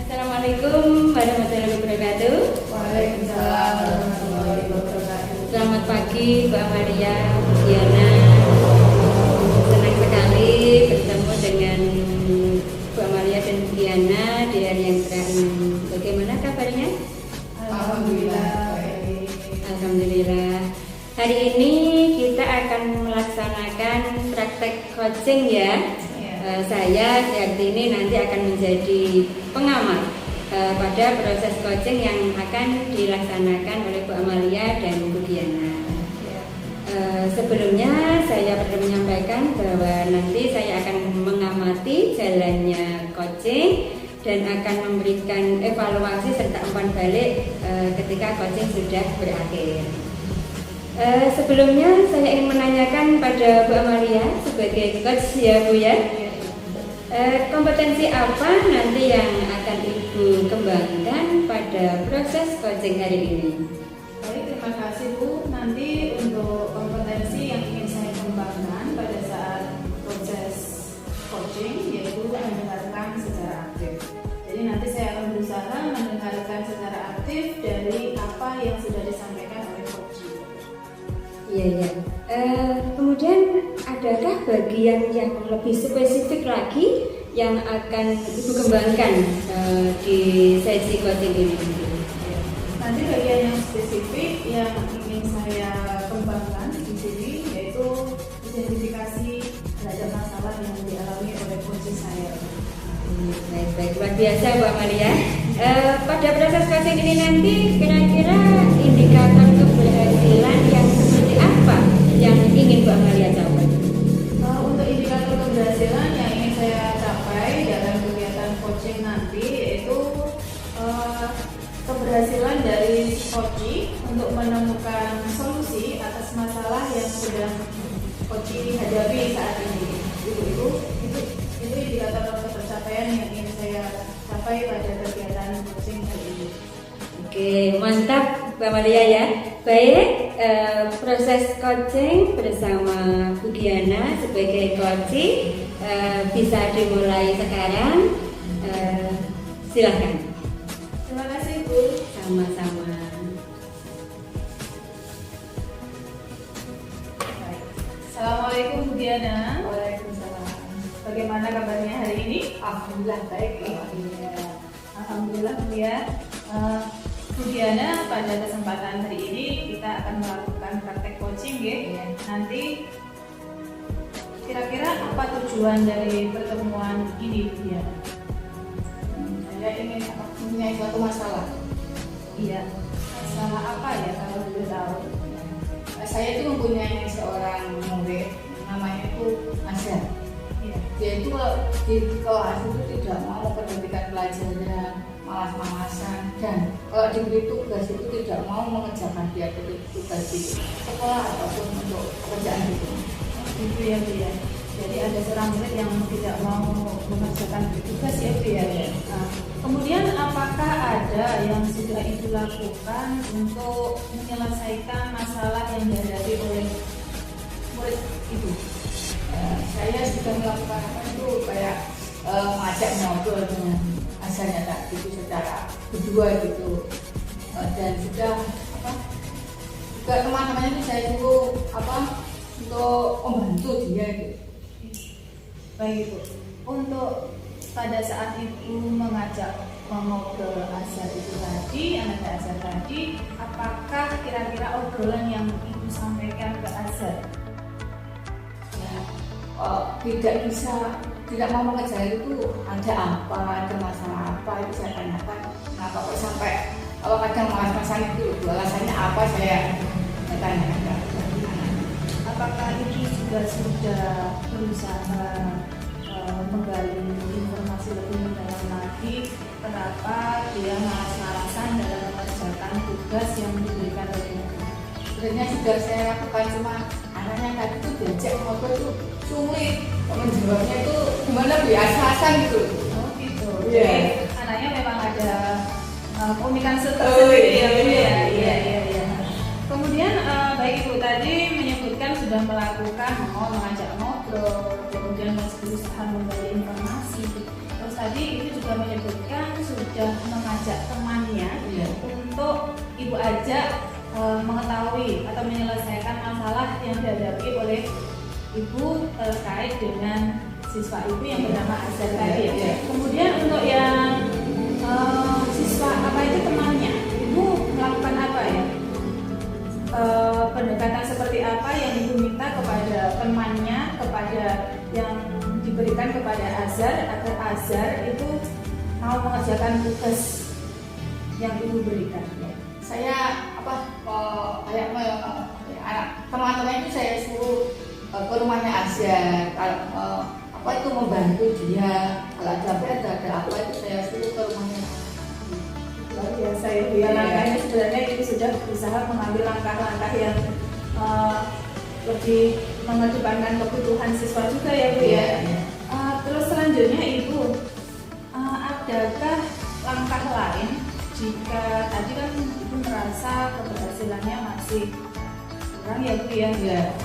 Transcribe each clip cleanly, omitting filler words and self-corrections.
Assalamualaikum warahmatullahi wabarakatuh. Waalaikumsalam warahmatullahi wabarakatuh. Selamat pagi Bu Amalia, Bu Diana. Senang sekali bertemu dengan Bu Amalia dan Bu Diana di hari yang cerah ini. Bagaimana kabarnya? Alhamdulillah baik. Alhamdulillah. Hari ini kita akan melaksanakan praktek coaching ya. Saya Yartini nanti akan menjadi pengamat pada proses coaching yang akan dilaksanakan oleh Bu Amalia dan Bu Diana. Sebelumnya saya perlu menyampaikan bahwa nanti saya akan mengamati jalannya coaching dan akan memberikan evaluasi serta umpan balik ketika coaching sudah berakhir. Sebelumnya saya ingin menanyakan pada Bu Amalia sebagai coach ya Bu ya. Kompetensi apa nanti yang akan Ibu kembangkan pada proses coaching hari ini? Baik, terima kasih Bu. Nanti untuk kompetensi yang ingin saya kembangkan pada saat proses coaching yaitu mendengarkan secara aktif. Jadi nanti saya akan berusaha mendengarkan secara aktif dari apa yang sudah disampaikan oleh coach. Iya. Kemudian adakah bagian yang lebih spesifik lagi yang akan Ibu kembangkan di sesi coaching ini? Nanti bagian yang spesifik yang ingin saya kembangkan di sini yaitu identifikasi terhadap masalah yang dialami oleh coach saya. Baik, luar biasa Bu Amalia. Pada proses coaching ini nanti kira-kira indikator keberhasilan yang seperti apa yang ingin Bu Amalia capai? Untuk indikator keberhasilan yang ingin saya capai dalam kegiatan coaching nanti yaitu keberhasilan dari coach untuk menemukan solusi atas masalah yang sedang coach hadapi saat ini. Itu indikator pencapaian yang ingin saya capai pada kegiatan coaching hari ini. Oke, mantap Bu Amalia ya. Baik, proses coaching bersama Bu Diana sebagai coach bisa dimulai sekarang. Silahkan. Terima kasih Bu. Sama-sama. Baik. Assalamualaikum Bu Diana. Waalaikumsalam. Bagaimana kabarnya hari ini? Alhamdulillah baik. Alhamdulillah Bu ya. Bu Diana, pada kesempatan hari ini kita akan melakukan praktek coaching ya. Nanti kira-kira apa tujuan dari pertemuan ini Bu Diana? Saya ingin mempunyai suatu masalah. Iya. Masalah apa ya kalau boleh tahu? Saya itu mempunyai seorang murid namanya itu Azhar. Iya. Dia itu di kelas itu tidak mau memperhatikan pelajaran, malas-malasan, dan kalau diberi tugas itu tidak mau mengerjakan dia tugas di sekolah ataupun untuk pekerjaan itu. Itu ya Bu ya. Jadi ada seorang murid yang tidak mau mengerjakan tugas ya Bu ya. Nah, kemudian apakah ada yang sudah Ibu lakukan untuk menyelesaikan masalah yang dihadapi oleh murid itu? Saya sudah melakukan apa itu kayak mengajak ngobrol dengan Azharnya tadi itu secara berdua gitu, dan sudah apa juga teman-temannya itu saya suruh apa untuk membantu dia gitu. Baik Bu. Untuk pada saat Ibu mengajak mengobrol Azhar itu tadi, anak Azhar tadi, apakah kira-kira obrolan yang Ibu sampaikan ke Azhar? Tidak mau mengejar itu ada apa, ada masalah apa, itu saya tanyakan kenapa kok sampai kalau kadang malas-malasan itu alasannya apa, saya tanyakan. Apakah Ibu juga sudah berusaha menggali informasi lebih mendalam lagi kenapa dia malas-malasan dalam mengerjakan tugas yang diberikan oleh Ibu? Sebenarnya sudah saya lakukan, cuma anaknya tadi itu diajak ngobrol itu sulit, menjawabnya itu gimana biasa-biasa gitu. Oh gitu. Iya. Jadi anaknya memang ada komunikasi tersendiri ya Bu ya. Iya. Kemudian baik Ibu tadi menyebutkan sudah melakukan mengajak ngobrol, kemudian masih berusaha menggali informasi. Terus tadi Ibu juga menyebutkan sudah mengajak temannya untuk ibu ajak mengetahui atau menyelesaikan masalah yang dihadapi oleh ibu terkait dengan siswa ibu yang bernama Azhar tadi. Kemudian untuk yang siswa apa itu temannya, ibu melakukan apa ya? Pendekatan seperti apa yang ibu minta kepada temannya, kepada yang diberikan kepada Azhar agar Azhar itu mau mengerjakan tugas yang ibu berikan? Saya kayak anak teman-teman itu saya suruh ke rumahnya Azhar, itu membantu dia, kalau ada apa itu saya suruh ke rumahnya. Luar biasa ya Bu ya, langkahnya sebenarnya itu sudah berusaha mengambil langkah-langkah yang lebih mengedepankan kebutuhan siswa juga ya Bu ya. Terus selanjutnya Ibu, adakah langkah lain jika tadi kan Ibu merasa keberhasilannya masih kurang ya Bu ya?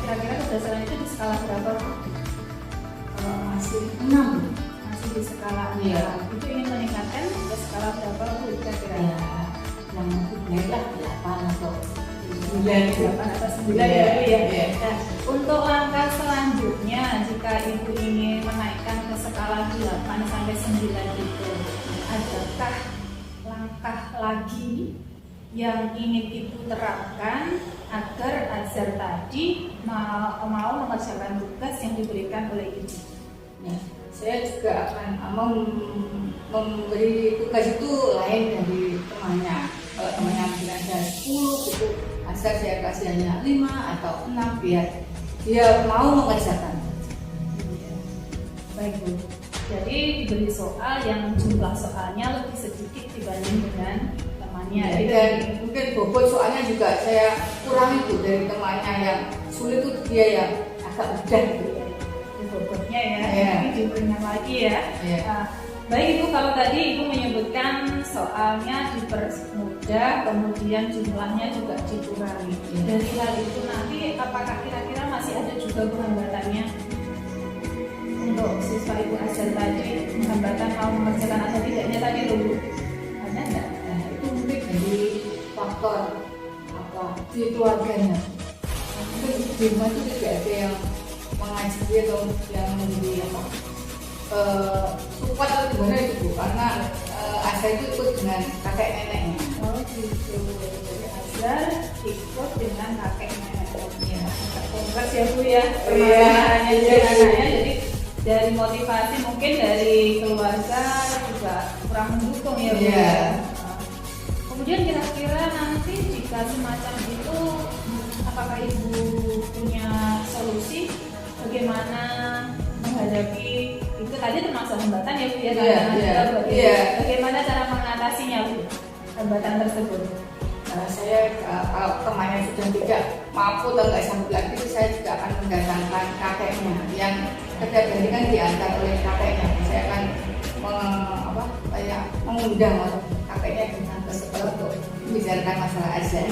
Kira-kira keberhasilan itu di skala berapa Bu? Masih 6. Masih di skala 6. Itu ingin meningkatkan ke skala berapa Bu kira-kira? Yang baik lah 8 atau 9 atau 9 ya Bu ya. Nah, untuk langkah selanjutnya jika Ibu ingin menaikkan ke skala 8 sampai 9 itu, adakah langkah lagi yang ingin Ibu terapkan agar Azhar tadi mau mengerjakan tugas yang diberikan oleh Ibu? Saya juga akan memberi tugas itu lain dari temannya. Kalau temannya mungkin ada 10 gitu, Azhar saya kasih hanya 5 atau 6 biar dia mau mengerjakan. Baik Bu, jadi diberi soal yang jumlah soalnya lebih sedikit dibanding dengan temannya. Dan mungkin bobot soalnya juga saya kurangi Bu dari temannya yang sulit itu dia yang agak mudah gitu. Bobotnya ini diberikan lagi ya. Baik Ibu, kalau tadi Ibu menyebutkan soalnya dipermudah, kemudian jumlahnya juga dikurangi. Dari hal itu nanti apakah kira-kira masih ada juga hambatannya untuk siswa Ibu Azhar tadi, hambatan mau mengerjakan atau tidaknya tadi loh Bu? Ada enggak? Itu mungkin dari faktor di keluarganya. Mungkin di rumah itu tidak ada yang mengaji atau yang menjadi support atau gimana itu Bu, karena Azhar itu ikut dengan kakek neneknya. Oh gitu, jadi Azhar ikut dengan kakek neneknya. Kompleks ya Bu ya, permasalahannya dengan anaknya. Jadi dari motivasi mungkin dari keluarga juga kurang mendukung ya Bu ya. Kemudian kira-kira nanti jika semacam itu, apakah Ibu punya solusi bagaimana menghadapi itu tadi termasuk hambatan ya Bu ya? Bagaimana cara mengatasinya Bu, hambatan tersebut? Saya kalau temannya sudah tidak mampu atau nggak sanggup lagi, itu saya juga akan mendatangkan kakeknya yang kedua kan diantar oleh kakeknya. Saya akan mengundang kakeknya dengan ke sekolah untuk membicarakan masalah Azhar.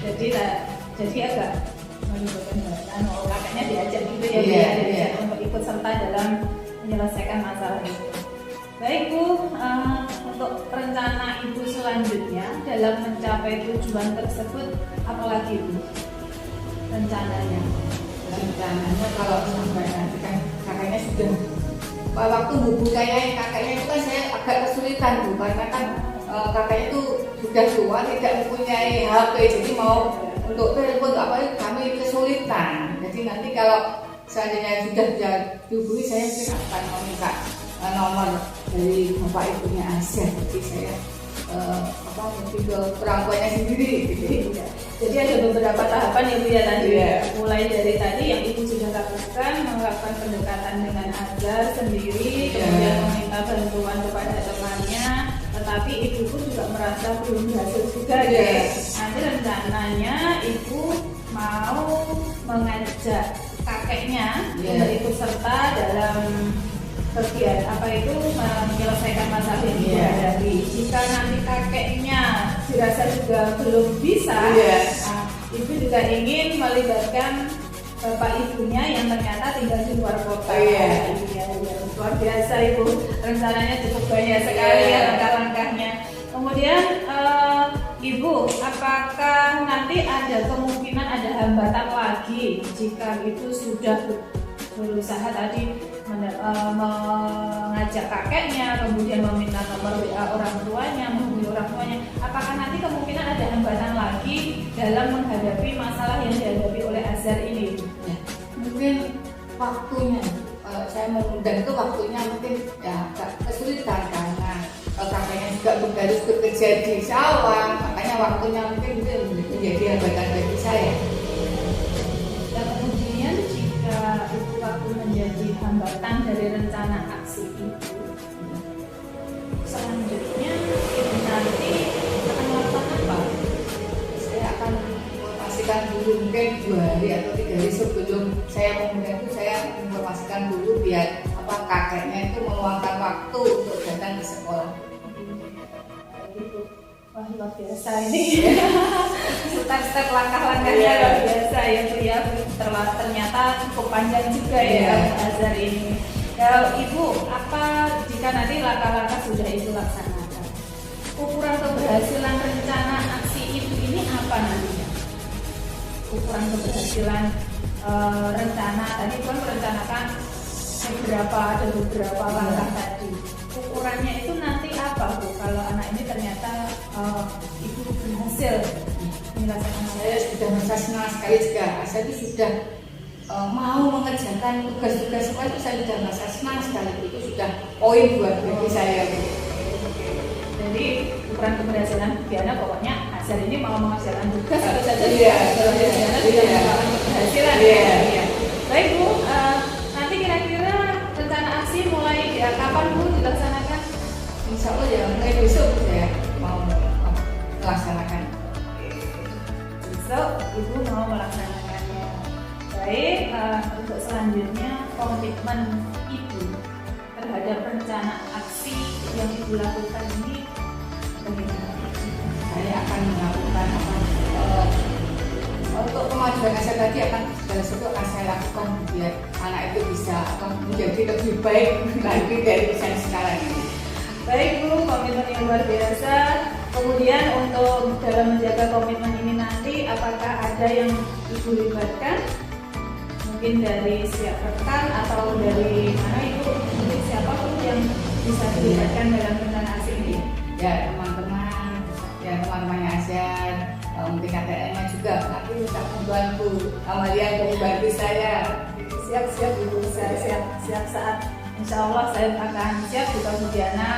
Jadi agak melibatkan kakaknya diajak gitu ya diajak untuk ikut serta dalam menyelesaikan masalah itu. Baik Bu, untuk rencana Ibu selanjutnya dalam mencapai tujuan tersebut apalagi Bu rencananya? Rencananya kalau sampai nanti kan kakaknya sudah waktu hubungannya kakaknya itu kan saya agak kesulitan Bu, karena kan kakaknya itu sudah tua, tidak mempunyai HP, jadi mau untuk telepon kami kesulitan. Jadi nanti kalau seandainya sudah bisa dihubungi, saya mungkin akan meminta nomor dari bapak ibunya Azhar. Jadi saya lebih ke orang tuanya sendiri gitu. Jadi ada beberapa tahapan ya Bu ya tadi. Mulai dari tadi yang Ibu sudah lakukan, melakukan pendekatan dengan Azhar sendiri, kemudian meminta bantuan kepada temannya, tetapi Ibu pun juga merasa belum berhasil juga ya. Nanti rencananya Ibu mau mengajak kakeknya untuk ikut serta dalam kegiatan menyelesaikan masalah yang dihadapi. Jika nanti kakeknya dirasa juga belum bisa, Ibu juga ingin melibatkan bapak ibunya yang ternyata tinggal di luar kota. luar biasa Ibu, rencananya cukup banyak sekali ya langkah-langkahnya. Kemudian Ibu, apakah nanti ada kemungkinan ada hambatan lagi jika itu sudah berusaha tadi mengajak kakeknya, kemudian meminta nomor WA orang tuanya, menghubungi orang tuanya, apakah nanti kemungkinan ada hambatan lagi dalam menghadapi masalah yang dihadapi oleh Azhar ini? Ya, mungkin waktunya, kalau saya mengundang itu waktunya mungkin ya agak kesulitan karena kakeknya juga harus bekerja di sawah, makanya waktunya mungkin menjadi hambatan bagi saya. Dan kemudian jika itu waktu menjadi hambatan dari rencana aksi itu, selanjutnya Ibu nanti akan melakukan apa? Saya akan memastikan dulu mungkin 2 hari atau 3 hari sebelum saya mengundang itu saya informasikan dulu biar kakeknya itu meluangkan waktu untuk datang ke sekolah. Wah, luar biasa ini. Step-step langkah-langkahnya luar biasa ya Bu ya. Ternyata cukup panjang juga ya Azhar ini. Kalau Ibu, apa jika nanti langkah-langkah sudah Ibu laksanakan? Ukuran keberhasilan rencana aksi Ibu ini apa nantinya? Ukuran keberhasilan rencana tadi kan merencanakan ada beberapa langkah tadi. Ukurannya itu nanti apa Bu? Kalau anak ini ternyata Ibu berhasil menyelesaikan. Saya sudah merasa senang sekali juga. Saya itu sudah mau mengerjakan tugas-tugas sekolah itu saya sudah merasa senang sekali. Itu sudah poin buat bagi saya. Jadi ukuran keberhasilan Diana pokoknya Azhar ini mau mengerjakan tugas itu saja. Iya. Diana sudah mendapatkan keberhasilan. Iya. Baik Bu, nanti kira-kira rencana aksi mulai kapan Bu dilaksanakan? Insya Allah ya mulai besok saya mau melaksanakan. Besok Ibu mau melaksanakannya. Baik, untuk selanjutnya komitmen Ibu terhadap rencana aksi yang Ibu lakukan ini bagaimana? Saya akan melakukan untuk kemajuan Azhar tadi akan segala sesuatu akan saya lakukan biar anak itu bisa menjadi lebih baik lagi dari yang sekarang ini. Baik Bu, komitmen yang luar biasa. Kemudian untuk dalam menjaga komitmen ini nanti apakah ada yang Ibu libatkan? Mungkin dari setiap rekan atau dari mana Ibu? Mungkin siapapun yang bisa dilibatkan dalam rencana aksi ini? Ya teman-temannya Azhar, mungkin kakeknya juga nanti bisa membantu Amalia untuk membantu saya. Siap Ibu, siap saat Insya Allah saya akan siap jika Bu Diana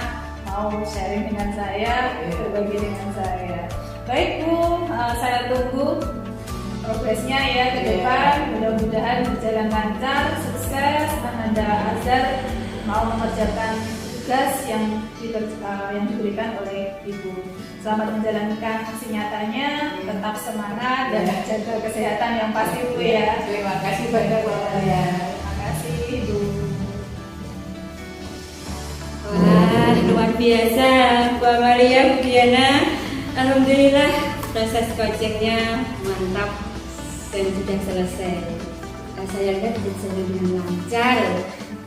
mau sharing dengan saya, berbagi dengan saya. Baik Bu, saya tunggu progresnya ya ke depan. Mudah-mudahan berjalan lancar, sukses. Anda Azhar mau mengerjakan tugas yang diberikan oleh Ibu. Selamat menjalankan aksi nyatanya, tetap semangat dan jaga kesehatan yang pasti Bu ya. Terima kasih banyak Bu Amalia. Terima kasih Ibu. Wah, luar biasa Bu Amalia, Bu Diana. Alhamdulillah proses coachingnya mantap dan sudah selesai. Saya lihat berjalan dengan lancar,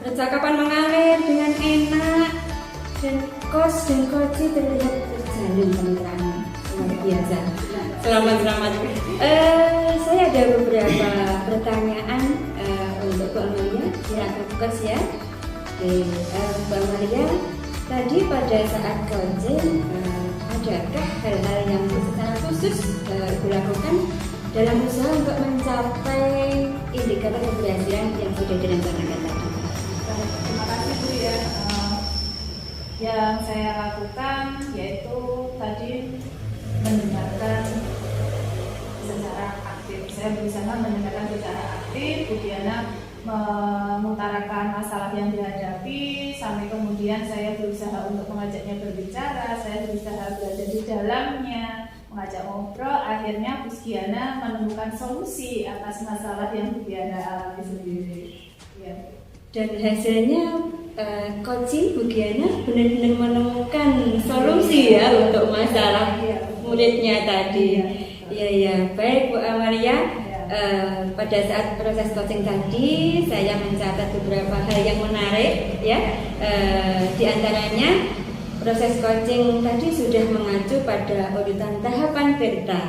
percakapan mengalir dengan enak, dan coach dan coaching terlihat terjalin kemitraan. Luar biasa. Selamat. Saya ada beberapa pertanyaan untuk Bu Amalia. Silakan coach ya. Oke, Bu Amalia, tadi pada saat coaching adakah hal-hal yang secara khusus Ibu lakukan dalam usaha untuk mencapai indikator keberhasilan yang sudah direncanakan tadi? Terima kasih Bu ya. Yang saya lakukan yaitu tadi mendengarkan secara aktif. Saya berusaha mendengarkan secara aktif. Bu Diana mengutarakan masalah yang dihadapi, sampai kemudian saya berusaha untuk mengajaknya berbicara, saya berusaha berada di dalamnya, mengajak ngobrol. Akhirnya Bu Diana menemukan solusi atas masalah yang Bu Diana alami sendiri. Ya. Dan hasilnya coaching Bu Diana benar-benar menemukan solusi ya untuk masalah muridnya tadi. Iya, baik Bu Amalia. pada saat proses coaching tadi saya mencatat beberapa hal yang menarik ya. Di antaranya proses coaching tadi sudah mengacu pada urutan tahapan VERTA.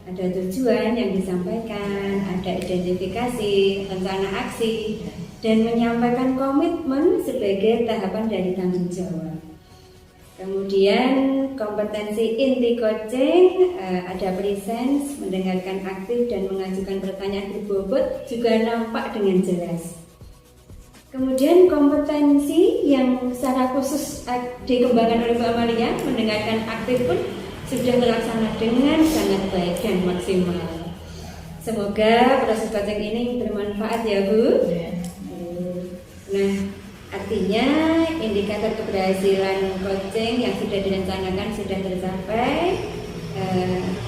Ada tujuan yang disampaikan, ada identifikasi, rencana aksi, dan menyampaikan komitmen sebagai tahapan dari tanggung jawab. Kemudian kompetensi inti coaching, ada presence, mendengarkan aktif dan mengajukan pertanyaan berbobot juga nampak dengan jelas. Kemudian kompetensi yang secara khusus dikembangkan oleh Mbak Amalia, mendengarkan aktif pun sudah terlaksana dengan sangat baik dan maksimal. Semoga proses coaching ini bermanfaat ya Bu. Nah, artinya indikator keberhasilan coaching yang sudah direncanakan sudah tercapai.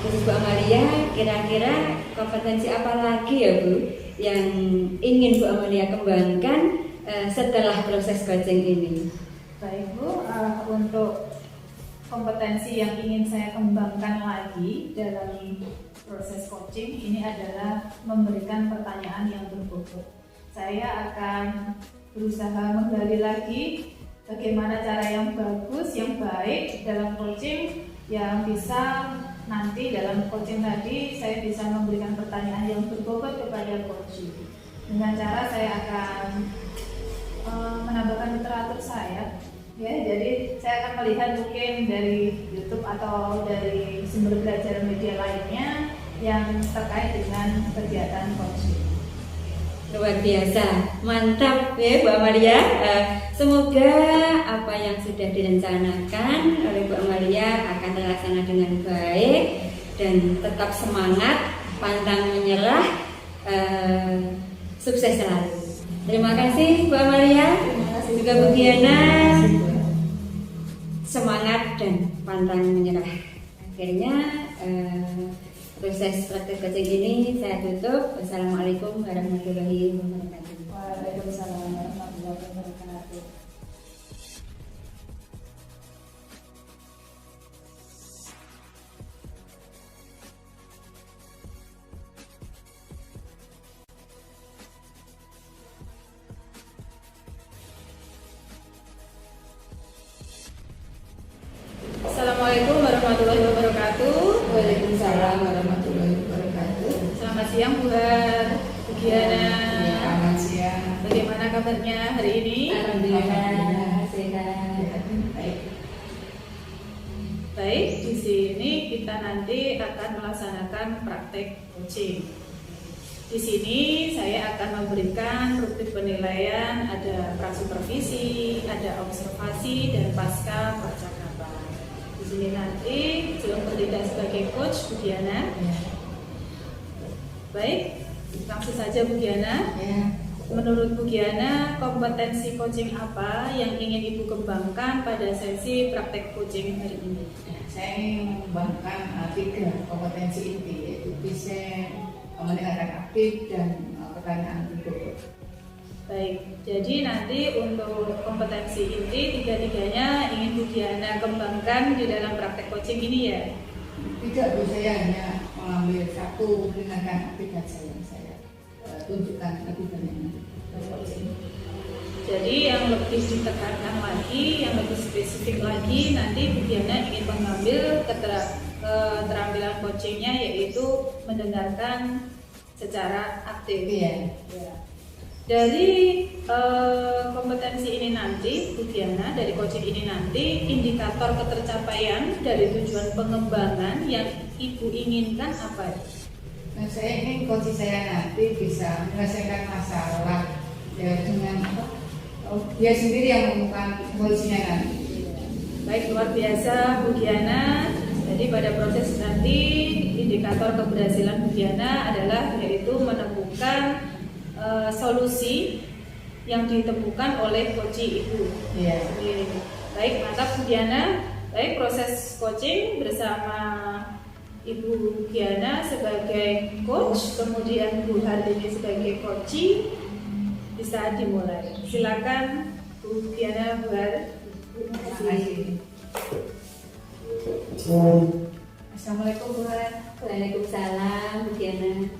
Khusus Bu Amalia, kira-kira kompetensi apa lagi ya Bu yang ingin Bu Amalia kembangkan setelah proses coaching ini? Baik Bu, untuk kompetensi yang ingin saya kembangkan lagi dalam proses coaching ini adalah memberikan pertanyaan yang berbobot. Saya akan berusaha menggali lagi bagaimana cara yang bagus, yang baik dalam coaching yang bisa nanti dalam coaching tadi saya bisa memberikan pertanyaan yang berbobot kepada coach. Dengan cara saya akan menambahkan literatur saya. Ya, jadi saya akan melihat mungkin dari YouTube atau dari sumber belajar media lainnya yang terkait dengan kegiatan coaching. Luar biasa, mantap ya Bu Amalia. Semoga apa yang sudah direncanakan oleh Bu Amalia akan terlaksana dengan baik dan tetap semangat, pantang menyerah, sukses selalu. Terima kasih Bu Amalia, juga Bu Giana. Semangat dan pantang menyerah. Akhirnya proses praktek coaching ini saya tutup. Wassalamualaikum warahmatullahi wabarakatuh. Waalaikumsalam warahmatullahi wabarakatuh. Assalamualaikum warahmatullahi wabarakatuh. Waalaikumsalam warahmatullahi wabarakatuh. Selamat siang buat Bu Giana. Selamat siang. Bagaimana kabarnya hari ini? Alhamdulillah sehat. Baik, di sini kita nanti akan melaksanakan praktek coaching. Di sini saya akan memberikan rutin penilaian, ada prasupervisi, ada observasi dan pasca percakapan. Di sini nanti sebelum bertindak sebagai coach Bu Giana. Baik, langsung saja Bu Giana. Menurut Bu Giana, kompetensi coaching apa yang ingin Ibu kembangkan pada sesi praktek coaching hari ini? Saya ingin mengembangkan 3 kompetensi inti, yaitu bisa mendengarkan aktif dan pertanyaan berbobot. Baik, jadi nanti untuk kompetensi inti 3-tiganya ingin Bu Giana kembangkan di dalam praktek coaching ini ya? Tidak, Bu, saya hanya mengambil satu mendengarkan aktif saja yang saya tunjukkan lebih banyak nanti. Jadi yang lebih ditekankan lagi, yang lebih spesifik lagi, nanti Bu Giana ingin mengambil keterampilan coachingnya yaitu mendengarkan secara aktif. Iya. Ya. Dari kompetensi ini nanti, Bu Giana, dari coaching ini nanti, indikator ketercapaian dari tujuan pengembangan yang Ibu inginkan apa? Nah, saya ingin coach saya nanti bisa menyelesaikan masalah ya, dengan dia sendiri yang menemukan solusinya nanti. Baik, luar biasa Bu Giana. Jadi pada proses nanti indikator keberhasilan Bu Giana adalah yaitu menemukan solusi yang ditemukan oleh coach Ibu. Iya. Baik, mantap Bu Giana. Baik, proses coaching bersama Ibu Giana sebagai coach, kemudian Bu Hardini sebagai coachee bisa dimulai. Silakan Bu Giana, Bu Hardini. Assalamualaikum, Bu. Waalaikumsalam Bu Giana.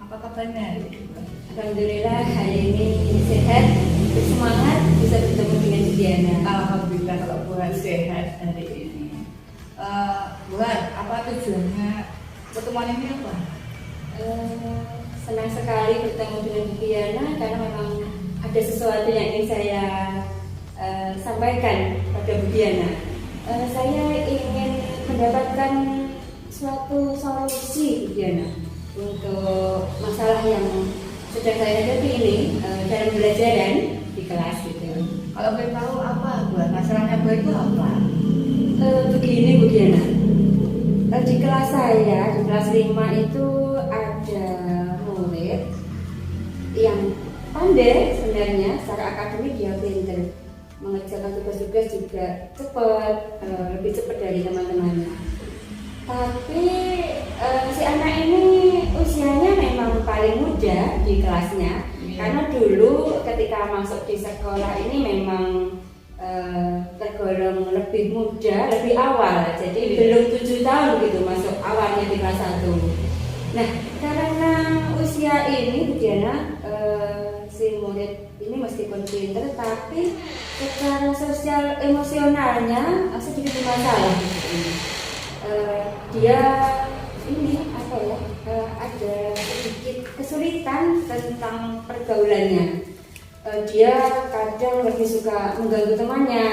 Apa kabarnya? Alhamdulillah hari ini sehat, bersemangat bisa bertemu dengan Diana. Alhamdulillah kalau buat sehat hari ini. Buat apa tujuannya pertemuan ini apa? Senang sekali bertemu dengan Diana karena memang ada sesuatu yang ingin saya sampaikan pada Bu Diana. Saya ingin mendapatkan suatu solusi Bu Diana untuk masalah yang sedang saya hadapi ini dalam pembelajaran di kelas gitu. Kalau boleh tahu apa buat masalahnya buat itu apa? Begini Bu Diana, di kelas saya di kelas 5 itu ada murid yang pandai sebenarnya secara akademik dia pinter, mengerjakan tugas-tugas juga cepat, lebih cepat dari teman-temannya. Tapi si anak ini usianya memang paling muda di kelasnya, karena dulu ketika masuk di sekolah ini memang tergolong lebih muda, lebih awal, jadi belum 7 tahun gitu masuk awalnya di kelas 1. Nah, karena usia ini Bu Diana, si murid ini meskipun pinter tapi secara sosial emosionalnya sedikit bermasalah gitu. Dia ini apa ya, ada sedikit kesulitan tentang pergaulannya. Dia kadang lebih suka mengganggu temannya.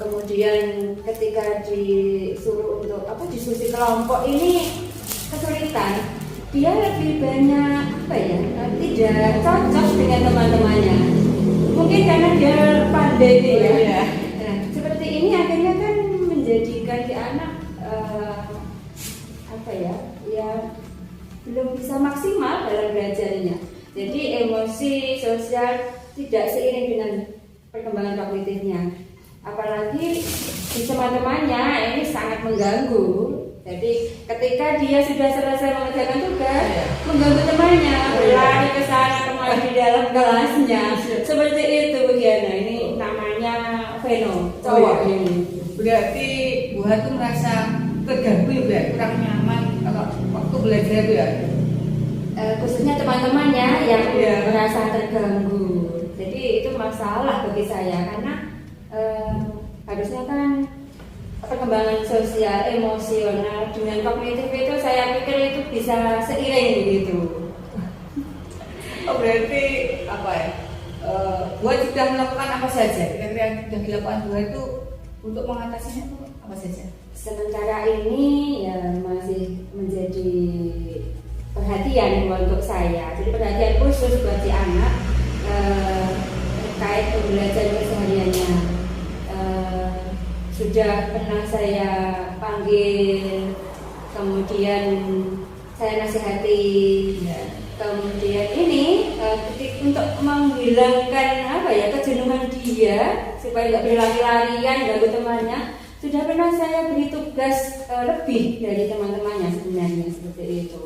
Kemudian ketika disuruh untuk diskusi kelompok ini kesulitan. Dia lebih banyak tidak cocok dengan teman-temannya. Mungkin karena dia pandai ya. Nah, seperti ini akhirnya kan menjadikan si anak belum bisa maksimal dalam belajarnya. Jadi emosi sosial tidak seiring dengan perkembangan kognitifnya. Apalagi di teman-temannya ini sangat mengganggu. Jadi ketika dia sudah selesai mengerjakan tugas, mengganggu temannya, berlari ke sana kemari di dalam kelasnya. Seperti itu Bu Diana. Ini namanya Veno, cowok ini. Berarti buat tuh merasa terganggu ya, kurang nyaman kalau waktu belajar ya. Khususnya teman-temannya yang merasa terganggu. Jadi itu masalah bagi saya karena harusnya kan perkembangan sosial, emosional dengan kognitif itu saya pikir itu bisa seiring begitu. Oh, berarti apa ya? Buat sudah melakukan apa saja? Kira-kira yang sudah dilakukan buat itu untuk mengatasinya itu apa saja? Sementara ini ya masih menjadi perhatian untuk saya. Jadi perhatian khusus buat si anak terkait pembelajaran kesehariannya. Sudah pernah saya panggil, kemudian saya nasihati, kemudian ini untuk menghilangkan kejenuhan dia supaya nggak berlari-larian ganggu temannya. Sudah pernah saya beri tugas lebih dari teman-temannya sebenarnya seperti itu.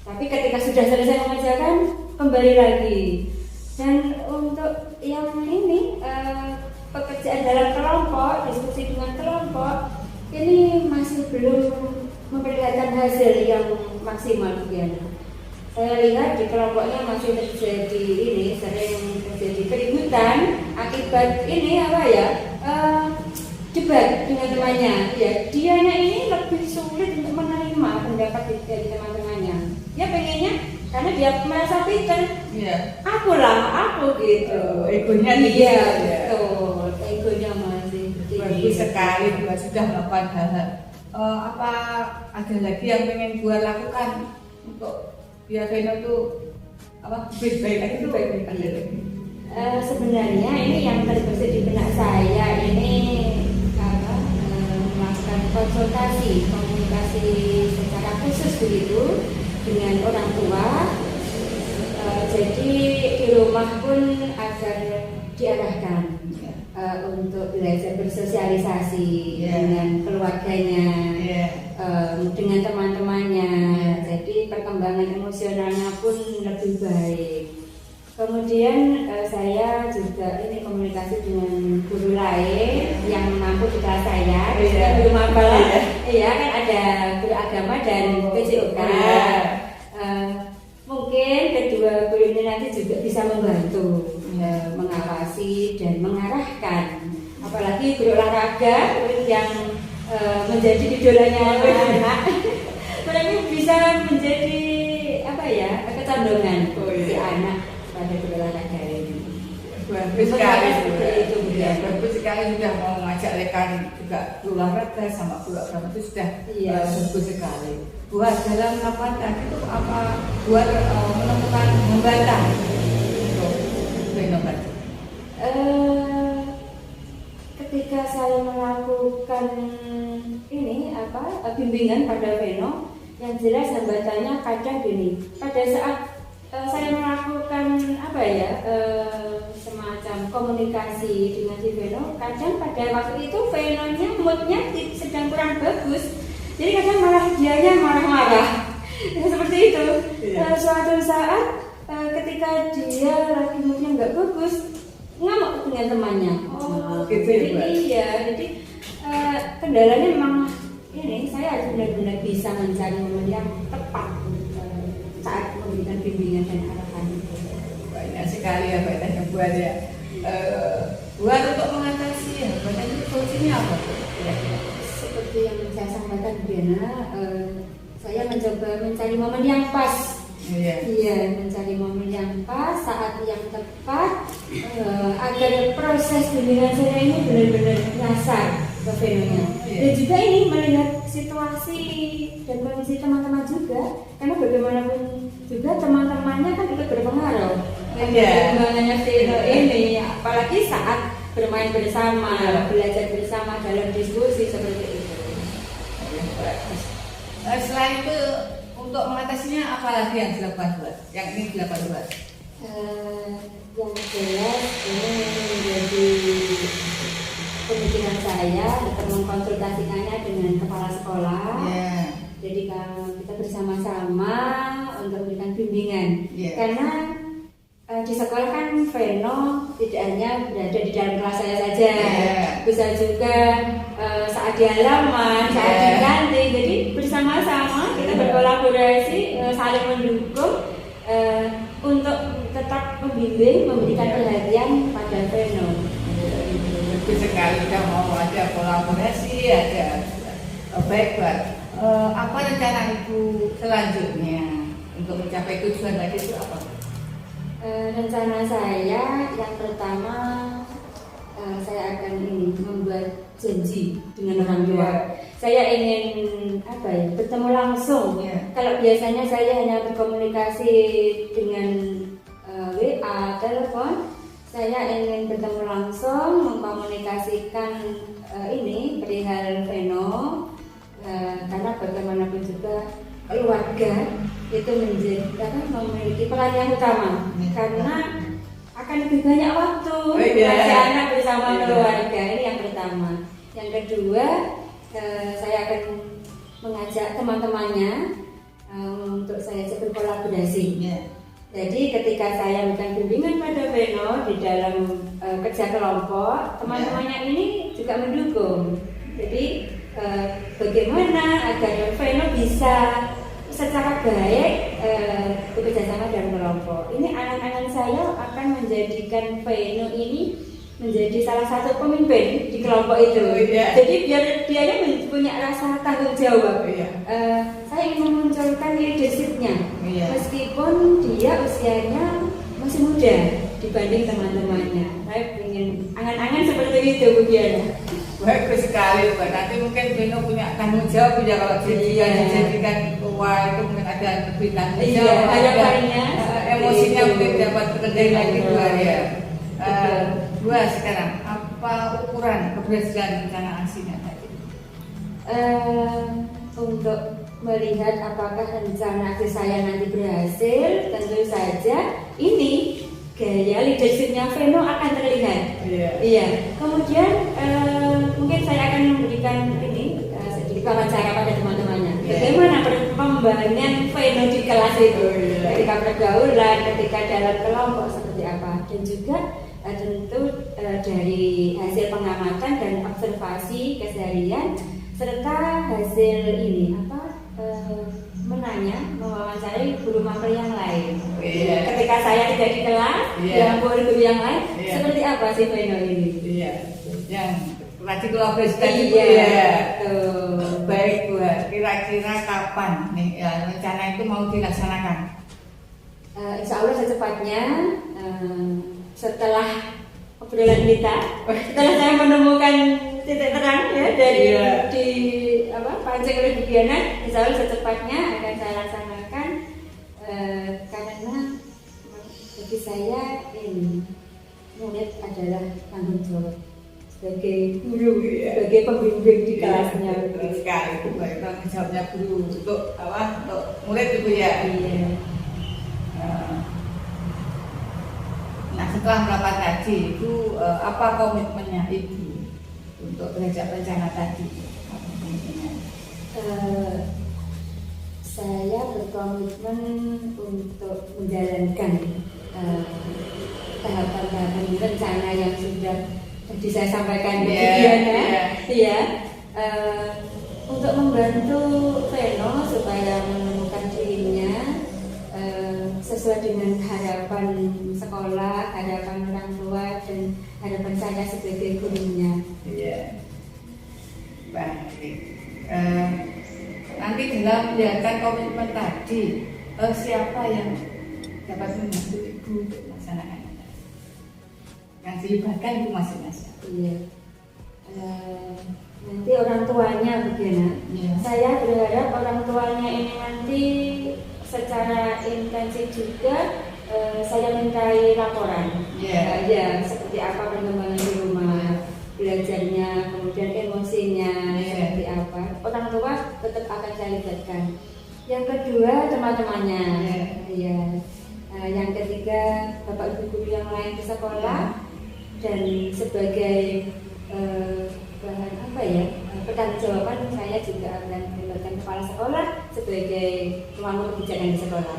Tapi ketika sudah selesai mengerjakan, kembali lagi. Dan untuk yang ini pekerjaan dalam kelompok, diskusi dengan kelompok, ini masih belum memperlihatkan hasil yang maksimal Diana. Saya lihat di kelompoknya masih terjadi sering terjadi keributan akibat debat dengan temannya. Ya, dianya ini lebih sulit untuk menerima pendapat dari teman-temannya. Dia pengennya karena dia merasa pintar. Aku gitu. Egonya betul. Egonya masih bagus sekali buat sudah melakukan hal-hal. Apa ada lagi yang pengen buat lakukan untuk biar Veno tuh lebih baik lagi tuh baik lagi? Sebenarnya ini yang terbesit di benak saya ini melakukan konsultasi, komunikasi secara khusus begitu dengan orang tua. Jadi di rumah pun agar diarahkan untuk belajar bersosialisasi dengan keluarganya, dengan teman-temannya. Jadi perkembangan emosionalnya pun lebih baik. Kemudian saya juga ini komunikasi dengan guru lain yang mampu di kelas saya. Guru maba, kan ada guru agama dan PJOK. nanti juga bisa membantu mengawasi dan mengarahkan, apalagi berolahraga yang menjadi idolanya anak-anak. Mereka bisa menjadi apa ya, kecondongan si anak pada berolahraga ini. Bagus sekali itu ya, bagus sekali sudah mau ngajak rekan juga berolahraga sama program itu sudah bagus sekali. Buat dalam apa tadi itu apa buat menemukan hambatan untuk inovasi. Ketika saya melakukan ini bimbingan pada Veno, yang jelas hambatannya kadang gini, pada saat saya melakukan semacam komunikasi dengan si Veno, kadang pada waktu itu Venonya moodnya sedang kurang bagus, jadi kadang malah dianya marah-marah. Seperti itu. Suatu saat ketika dia lagi moodnya nggak bagus, ngamuk dengan temannya. Gitu ya, iya, jadi kendalanya memang ini, saya harus benar-benar bisa mencari momen yang tepat saat memberikan bimbingan dan arahan. Banyak sekali ya Mbak buat ya. Buat untuk mengatasi ya, Mbak itu solusinya apa? Seperti yang saya sampaikan Diana, saya mencoba mencari momen yang pas. Iya, mencari momen yang pas, saat yang tepat, agar proses bimbingan saya ini benar-benar nyasar ke Venonya. Dan juga ini melihat situasi dan kondisi teman-teman juga, karena bagaimanapun juga teman-temannya kan ikut berpengaruh perkembangannya Veno ini, apalagi saat bermain bersama, belajar bersama dalam diskusi seperti itu. Selain itu untuk mengatasinya apa lagi yang dilakukan buat? Yang ini dilakukan buat? Yang jelas ini menjadi pemikiran saya untuk mengkonsultasikannya dengan kepala sekolah. Jadi kalau kita bersama-sama untuk memberikan bimbingan, karena di sekolah kan Veno tidak hanya berada di dalam kelas saya saja, bisa juga saat di halaman, saat di kantin. Jadi bersama-sama kita berkolaborasi, saling mendukung untuk tetap membimbing, memberikan perhatian pada Veno. Bagus sekali, kita mau ada kolaborasi, ada baik buat. Apa rencana Ibu selanjutnya untuk mencapai tujuan tadi itu apa? Rencana saya yang pertama, saya akan membuat janji dengan orang tua. Saya ingin bertemu langsung. Kalau biasanya saya hanya berkomunikasi dengan WA, telepon, saya ingin bertemu langsung, mengkomunikasikan perihal Veno, karena bagaimanapun juga keluarga itu memiliki peran yang utama, karena akan lebih banyak waktu anak bersama keluarga. Ini yang pertama. Yang kedua, saya akan mengajak teman-temannya untuk saya berkolaborasi. Jadi ketika saya memberikan bimbingan pada Veno di dalam kerja kelompok, teman-temannya ini juga mendukung. Jadi bagaimana agar Veno bisa secara baik bekerja sama dalam kelompok. Ini anak-anak saya akan menjadikan Veno ini menjadi salah satu pemimpin di kelompok itu. Jadi biar dia punya rasa tanggung jawab. Saya ingin memunculkan leadershipnya, meskipun dia usianya masih muda dibanding teman-temannya. Saya ingin angan-angan seperti itu, Bu Diana. Bagus sekali, Mbak. Nanti mungkin Veno punya tanggung jawab ya, kalau dia dijadikan tua itu mungkin ada lebih tanggung jawab. Harapannya emosinya mungkin dapat terkendali lagi dua sekarang. Apa ukuran keberhasilan rencana aksinya tadi? Untuk melihat apakah rencana aksi saya nanti berhasil, tentu saja ini gaya leadershipnya Veno akan terlihat. Kemudian mungkin saya akan memberikan sedikit wawancara pada teman-temannya. Bagaimana perkembangan Veno di kelas itu, ketika pergaulan, ketika dalam kelompok seperti apa, dan juga tentu dari hasil pengamatan dan observasi keseharian serta hasil mewawancarai guru magang yang lain. Iya. Ketika saya tidak di kelas, Iya. yang guru yang lain, Iya. seperti apa sih Veno ini? Iya, yang rajin kolaborasi tadi Bu, Iya, ya. betul. Baik Bu, kira-kira kapan nih ya, rencana itu mau dilaksanakan? Insya Allah secepatnya setelah obrolan kita, setelah saya menemukan titik terang ya dari Iya. di pancing oleh Bu Diana, insya Allah secepatnya akan saya laksanakan karena bagi saya ini murid adalah tanggung jawab sebagai guru, sebagai pembimbing di kelasnya. Betul sekali Bu, baik tanggung jawabnya guru untuk untuk murid itu ya. Iya. Nah setelah merapat tadi itu apa komitmennya Ibu untuk terhadap rencana tadi? Apa komitmennya? Saya berkomitmen untuk menjalankan tahapan-tahapan rencana yang sudah tadi saya sampaikan ke Iya, Diana, iya. iya, untuk membantu Veno supaya menemukan dirinya sesuai dengan harapan sekolah, harapan orang tua, dan harapan saya sebagai gurunya. Iya. Baik. Nanti dalam menjalankan komitmen tadi, siapa yang dapat membantu Ibu untuk melaksanakan? Yang dilibatkan Ibu masing-masing. Iya. Nanti orang tuanya begini. Iya. Saya berharap orang tuanya ini nanti secara intensif juga saya mintai laporan. Iya. Ya, seperti apa perkembangan di rumah, belajarnya, kemudian emosinya, Iya. seperti apa. Orang tua tetap akan saya libatkan. Yang kedua teman-temannya. Iya. Yang ketiga bapak ibu guru yang lain di sekolah, dan sebagai bahan pertanggungjawaban saya juga akan melibatkan kepala sekolah sebagai pemangku kebijakan di sekolah.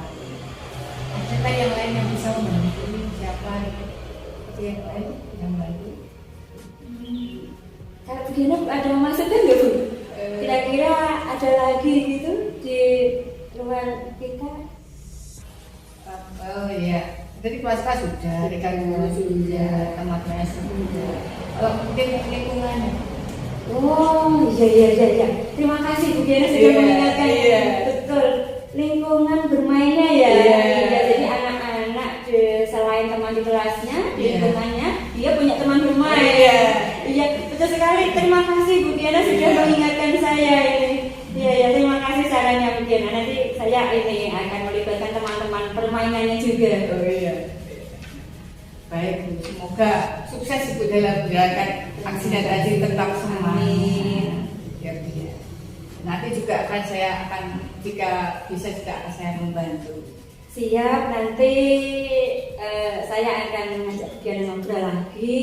Ada yang lain yang bisa membantu? Siapa? Seperti yang lain yang membantu? Kalau begini ada maksudnya nggak Bu? Kira-kira ada lagi gitu di luar kita? Oh iya, jadi kelas-kelas sudah, rekan guru sudah, teman-temannya sudah. Kalau mungkin lingkungannya. Oh iya. Terima kasih Bu Diana sudah Iya, mengingatkan. iya. Betul. Lingkungan bermainnya ya. Iya. Jadi anak-anak selain teman di kelasnya, di Iya. lingkungannya, dia punya teman bermain. Iya. Iya, betul sekali. Terima kasih Bu Diana sudah Iya. mengingatkan saya ini. Iya, terima kasih sarannya Bu Diana. Nanti saya ini akan melibatkan teman-teman permainannya juga. Oh iya. Baik, Bu. Semoga sukses Ibu dalam menjalankan aksinya tadi, tetap semangat. Amin. Ya, Bu, ya. Nanti juga jika bisa juga akan saya membantu. Siap, nanti saya akan mengajak Bu Diana ngobrol lagi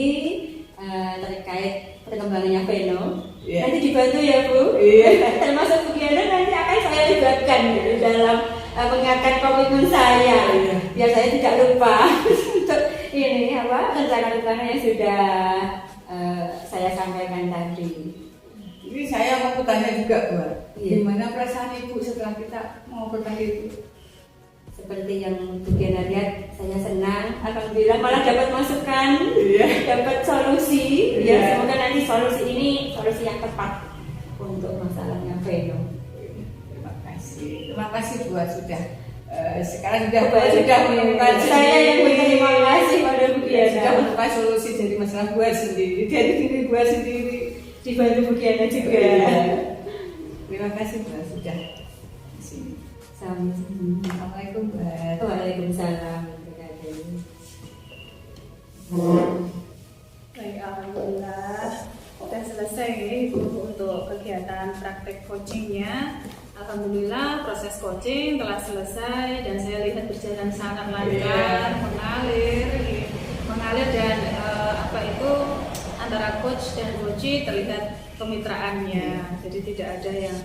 terkait perkembangannya Veno. Iya. Nanti dibantu ya Bu. Iya. Termasuk Bu Diana nanti akan saya libatkan gitu, dalam mengingatkan komitmen saya. Iya. Biar saya tidak lupa untuk ini rencana-rencana yang sudah saya sampaikan tadi. Ini saya mau bertanya juga, Bu. Iya. Gimana perasaan Ibu setelah kita mau bertanya itu? Seperti yang Bu Diana lihat, saya senang. Alhamdulillah malah dapat masukan, Iya. dapat solusi. Iya. Ya, semoga nanti solusi ini solusi yang tepat untuk masalahnya Veno. Terima kasih Bu sudah sekarang sudah menemukan Saya yang berterima kasih pada Bu sudah Diana. menemukan solusi dari masalah buat sendiri, dari diri buat sendiri. Dibantu Bu Diana juga. Terima kasih Bu sudah di sini. Sama-sama. Assalamualaikum Bu. Waalaikumsalam. Baik, alhamdulillah sudah selesai Ibu untuk kegiatan praktek coachingnya. Alhamdulillah proses coaching telah selesai dan saya lihat berjalan sangat lancar, mengalir dan antara coach dan coachee terlihat kemitraannya. Jadi tidak ada yang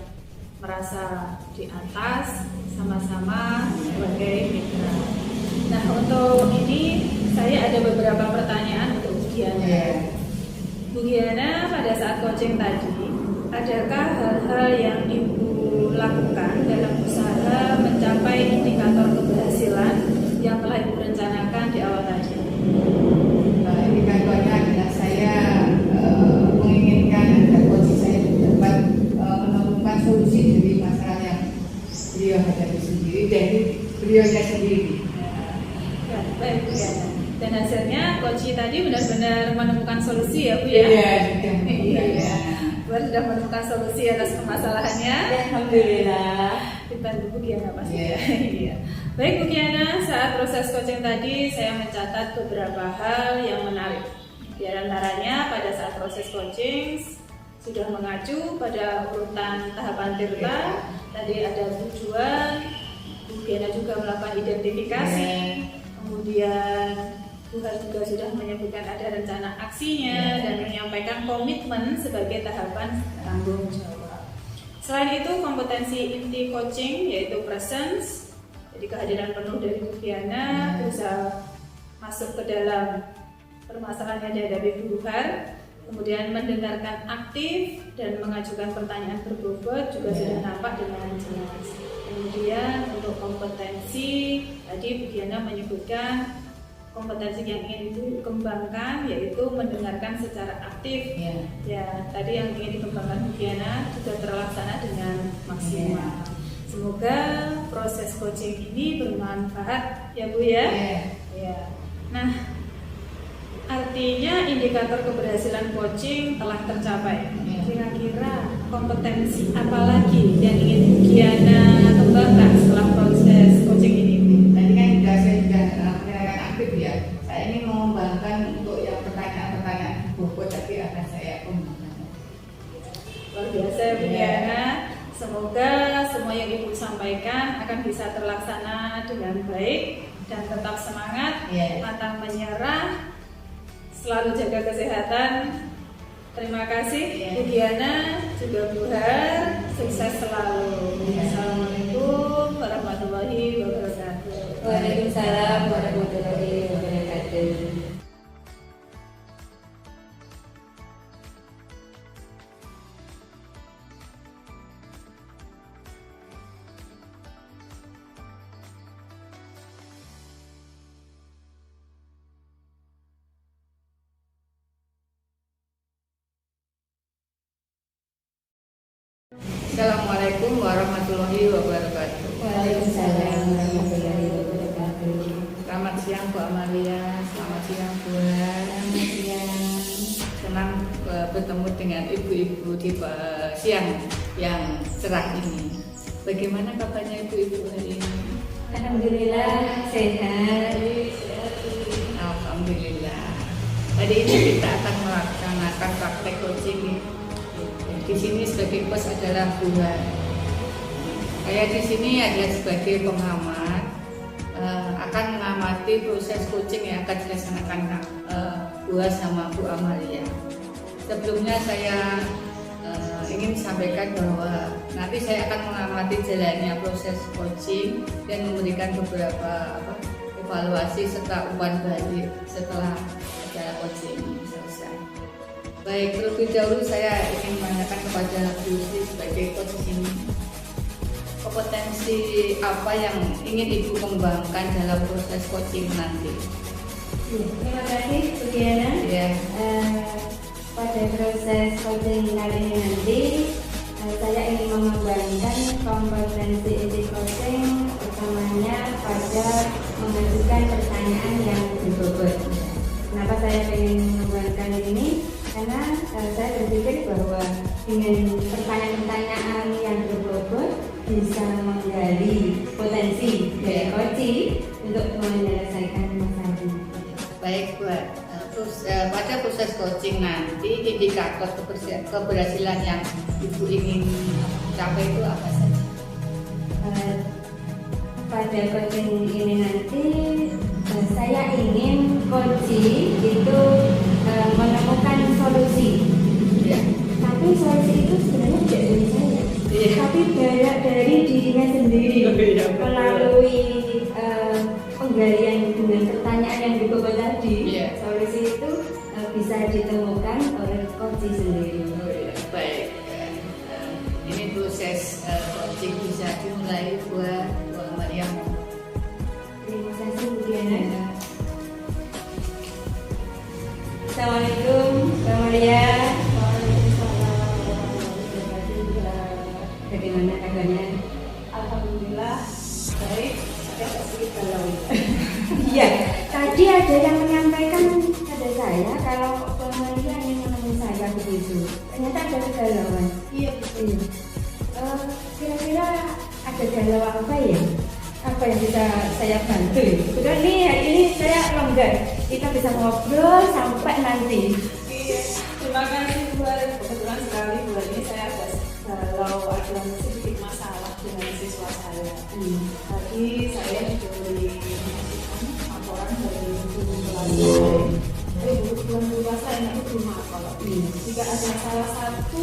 merasa di atas, sama-sama sebagai mitra. Nah, untuk ini saya ada beberapa pertanyaan untuk Bu Diana. Bu Diana, pada saat coaching tadi, adakah hal-hal yang Ibu lakukan dalam usaha rasanya Coach tadi benar-benar menemukan solusi ya Bu ya. Iya. Sudah menemukan solusi atas permasalahannya. Alhamdulillah. Dibantu Bu Kiana pasti. Iya. Iya. Baik Bu Kiana, saat proses coaching tadi saya mencatat beberapa hal yang menarik. Di antaranya pada saat proses coaching sudah mengacu pada urutan tahapan Tirta. Tadi ada tujuan, Bu Kiana juga melakukan identifikasi, kemudian Tuhan juga sudah menyebutkan ada rencana aksinya dan menyampaikan komitmen sebagai tahapan tanggung jawab. Selain itu, kompetensi inti coaching yaitu presence, jadi kehadiran penuh dari Bu Kiana bisa masuk ke dalam permasalahan yang dihadapi Bu Buhar, kemudian mendengarkan aktif dan mengajukan pertanyaan berbobot juga sudah nampak dengan jelas. Kemudian untuk kompetensi, tadi Bu Kiana menyebutkan kompetensi yang ingin dikembangkan yaitu mendengarkan secara aktif. Ya, tadi yang ingin dikembangkan Bu Kiana juga terlaksana dengan maksimal. Semoga proses coaching ini bermanfaat ya Bu ya. Ya. Nah, artinya indikator keberhasilan coaching telah tercapai. Kira-kira kompetensi apa lagi yang ingin Bu Kiana kembangkan setelah proses coaching ini? Tadi kan saya sudah menerangkan aktif ya. Saya ingin mengembangkan untuk yang pertanyaan-pertanyaan bobot tapi akan saya kembangkan. Luar biasa Bu Kiana. Semoga semua yang Ibu sampaikan akan bisa terlaksana dengan baik dan tetap semangat, pantang menyerah, selalu jaga kesehatan. Terima kasih Bu Kiana, juga Bu Buhar, sukses selalu. Assalamualaikum warahmatullahi wabarakatuh. Waalaikumsalam warahmatullahi wabarakatuh. Assalamualaikum warahmatullahi wabarakatuh. Waalaikumsalam warahmatullahi wabarakatuh. Selamat siang Bu Amalia, selamat siang Bu Buhar. Selamat siang. Senang bertemu dengan ibu-ibu di siang yang cerah ini. Bagaimana kabarnya ibu-ibu hari ini? Alhamdulillah sehat. Alhamdulillah. Hari ini kita akan melaksanakan praktek coaching. Di sini sebagai coach adalah Bu Buhar. Saya di sini adalah sebagai pengamat, akan mengamati proses coaching yang akan dilaksanakan Bu Buhar sama Bu Amalia. Sebelumnya saya ingin sampaikan bahwa nanti saya akan mengamati jalannya proses coaching dan memberikan beberapa evaluasi serta umpan balik setelah acara coaching ini selesai. Baik, terlebih dahulu saya ingin menanyakan kepada Bu Sri sebagai coach ini, kompetensi apa yang ingin Ibu kembangkan dalam proses coaching nanti? Terima kasih Bu Kiana. Pada proses coaching kali ini nanti saya ingin mengembangkan kompetensi inti coaching, utamanya pada mengajukan pertanyaan yang berbobot. Kenapa saya ingin mengembangkan ini? Karena saya berpikir bahwa dengan pertanyaan-pertanyaan yang berbobot bisa menggali potensi dari coaching untuk menyelesaikan masalah ini. Baik, buat pada proses coaching nanti indikator keberhasilan yang Ibu ingin capai itu apa saja? Pada coaching ini nanti saya ingin coaching itu menemukan solusi. Tapi solusi itu sebenarnya tidak dari saya, tapi dari dirinya sendiri melalui penggalian dengan pertanyaan yang dibobot tadi. Solusi itu bisa ditemukan oleh coaching sendiri. Baik, ini proses coaching bisa dimulai buat Bu Amalia. Terima kasih Bu Diana. Assalamualaikum Bu Amalia. Bagaimana kabarnya? Alhamdulillah baik. Saya sedikit galau. Iya, tadi ada yang menyampaikan gitu. Ternyata ada kegalauan. Iya betul. Iya. Kira-kira ada galau apa ya? Apa yang bisa saya bantu? Kebetulan nih hari ini saya longgar. Kita bisa ngobrol sampai nanti. Iya, terima kasih buat kebetulan sekali buat ini saya ada sedikit masalah dengan siswa saya. Tadi saya diberi laporan dari guru kelas lain. Guru kelas lain itu belum apa. Jika ada salah satu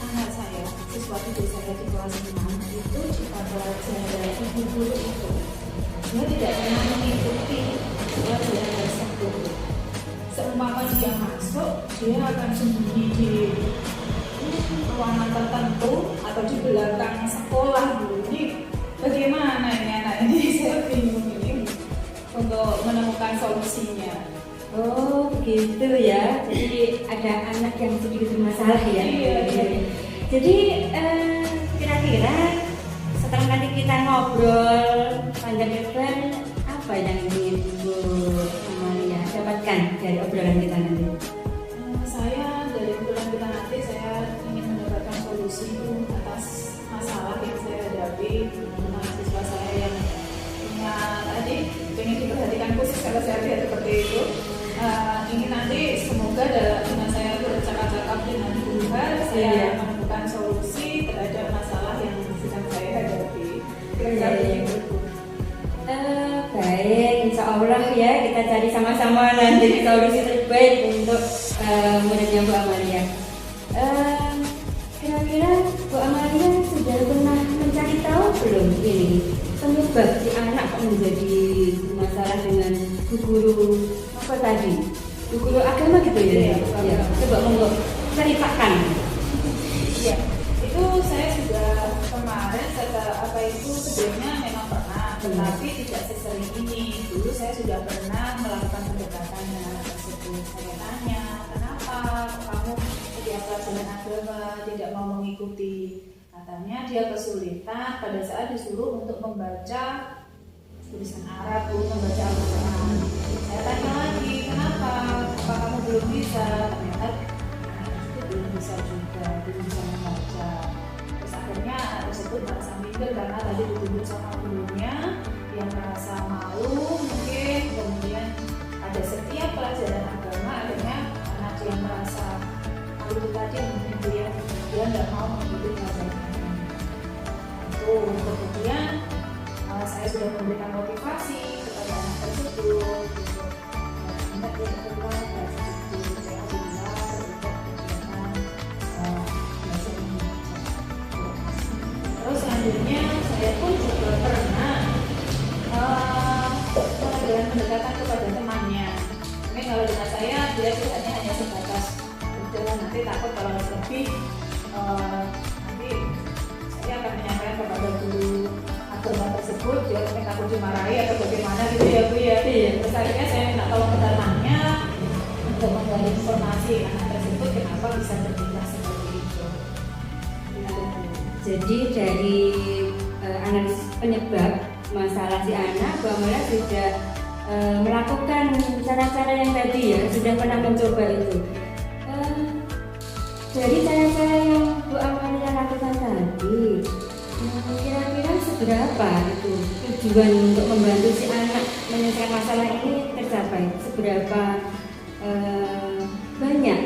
anak saya, siswa didik saya di kelas 6 itu jika belajar dari guru itu, dia tidak pernah mengikuti pelajaran tersebut. Seumpama dia masuk, dia akan sembunyi di ruangan tertentu atau di belakang sekolah dulu. Ini bagaimana ini anak ini? Saya bingung ini untuk menemukan solusinya. Oh begitu ya. Jadi ada anak yang sedikit bermasalah ya. Iya. Jadi kira-kira setelah nanti kita ngobrol panjang lebar, apa yang ingin Bu Amalia dapatkan dari obrolan kita nanti? Saya dari obrolan kita nanti saya ingin mendapatkan solusi atas masalah yang saya hadapi dengan mahasiswa saya yang punya tadi ingin diperhatikan khusus kalau saya lihat seperti itu. Ingin nanti semoga dengan saya bercakap-cakap dengan Tuhan saya menemukan solusi terhadap masalah yang sedang saya hadapi. Kira-kira begitu. Baik, insya Allah ya kita cari sama-sama nanti solusi terbaik untuk muridnya Bu Amalia. Kira-kira Bu Amalia sudah pernah mencari tahu belum ini penyebab si anak kok menjadi masalah dengan bu guru apa tadi? Bu guru agama gitu ya? Iya. Coba monggo ceritakan. Iya, itu saya sudah kemarin sebelumnya memang pernah, tetapi tidak sesering ini. Dulu saya sudah pernah melakukan pendekatan dengan anak tersebut. Saya tanya, kenapa kamu setiap pelajaran agama tidak mau mengikuti? Katanya dia kesulitan pada saat disuruh untuk membaca tulisan Arab, membaca Al-Quran. Saya tanya lagi, kenapa? Apa kamu belum bisa? Ternyata itu belum bisa juga, belum bisa membaca. Terus akhirnya anak tersebut merasa minder karena tadi ditunjuk sama gurunya, yang merasa malu mungkin, kemudian ada setiap pelajaran agama akhirnya karena dia merasa malu itu tadi mungkin dia nggak mau mengikuti pelajaran agama. Itu kemudian saya sudah memberikan motivasi kepada anak tersebut untuk dia berbuat dan sedikit saya belajar untuk kegiatan belajar membaca. Terus selanjutnya saya pun juga pernah melakukan pendekatan kepada temannya. Mungkin kalau dengan saya dia tidaknya hanya sebatas berjalan, nanti takut kalau lebih nanti saya akan menyampaikan kepada guru agama tersebut, dia mungkin takut dimarahi atau bagaimana gitu ya Bu ya. Terus akhirnya saya minta tolong ke temannya untuk menggali informasi anak tersebut kenapa bisa bertindak seperti itu. Jadi dari analisis penyebab masalah si anak, Bu Amalia sudah melakukan cara-cara yang tadi ya, sudah pernah mencoba itu. Dari cara-cara yang Bu Amalia lakukan tadi, kira-kira seberapa itu tujuan untuk membantu si anak menyelesaikan masalah ini tercapai? Seberapa banyak?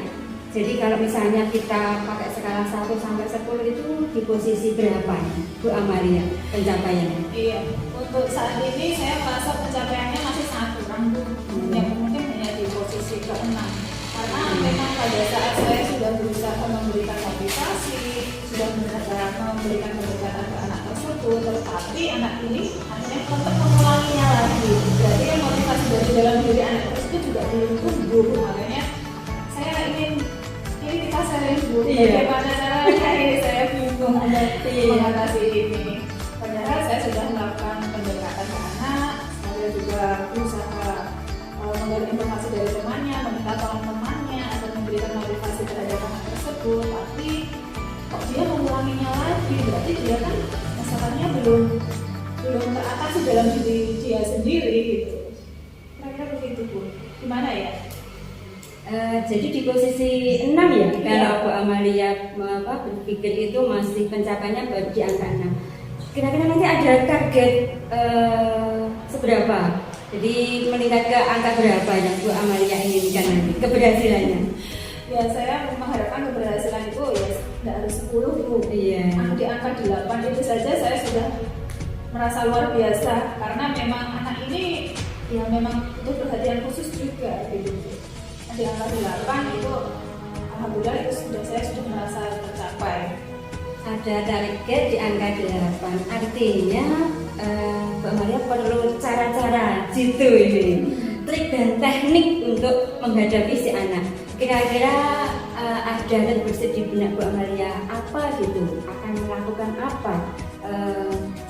Jadi kalau misalnya kita pakai skala 1 sampai 10 itu di posisi berapa Bu Amalia pencapaiannya? Iya, untuk saat ini saya merasa pencapaiannya masih sangat kurang Bu. Yang mungkin hanya di posisi ke-6. Karena memang pada saat saya sudah berusaha memberikan motivasi, sudah berusaha memberikan pendekatan ke anak tersebut, tetapi anak ini akhirnya tetap mengulanginya lagi. Jadi motivasi dari dalam diri anak tersebut juga belum tumbuh. Makanya saya ingin kita sering Bu, bagaimana caranya ini saya bingung mengatasi ini. Padahal saya sudah melakukan pendekatan ke anak, saya juga berusaha menggali informasi dari temannya, meminta tolong temannya atau memberikan motivasi terhadap anak tersebut, tapi kok dia mengulanginya lagi, berarti dia kan masalahnya belum teratasi dalam diri dia sendiri gitu. Kira-kira begitu Bu. Gimana ya? Jadi di posisi 6 ya, kalau Bu Amalia berpikir itu masih pencapaiannya baru di angka 6. Kira-kira nanti ada target seberapa? Jadi meningkat ke angka berapa yang Bu Amalia inginkan nanti keberhasilannya? Ya saya mengharapkan keberhasilan itu ya tidak harus 10 Bu. Iya. Di angka 8 itu saja saya sudah merasa luar biasa karena memang anak ini ya memang butuh perhatian khusus juga gitu. Di angka 8 itu alhamdulillah itu saya sudah merasa tercapai. Ada target di angka 8, artinya Mbak Maria perlu cara-cara jitu ini, trik dan teknik untuk menghadapi si anak. Kira-kira ada terbesit di benak Bu Amalia apa gitu, akan melakukan apa,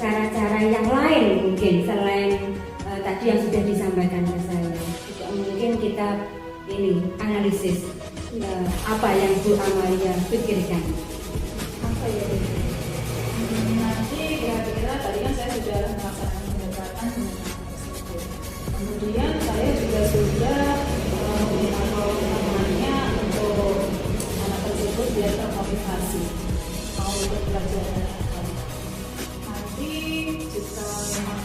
cara-cara yang lain mungkin selain tadi yang sudah disampaikan ke saya. Juga mungkin kita ini analisis apa yang Bu Amalia pikirkan. Apa ya? Nanti kira-kira tadi kan saya sudah melaksanakan pendekatan dengan anak tersebut. Kemudian saya juga sudah memberitahu teman-temannya untuk anak tersebut biar termotivasi mau ikut pelajaran. Nanti jika memang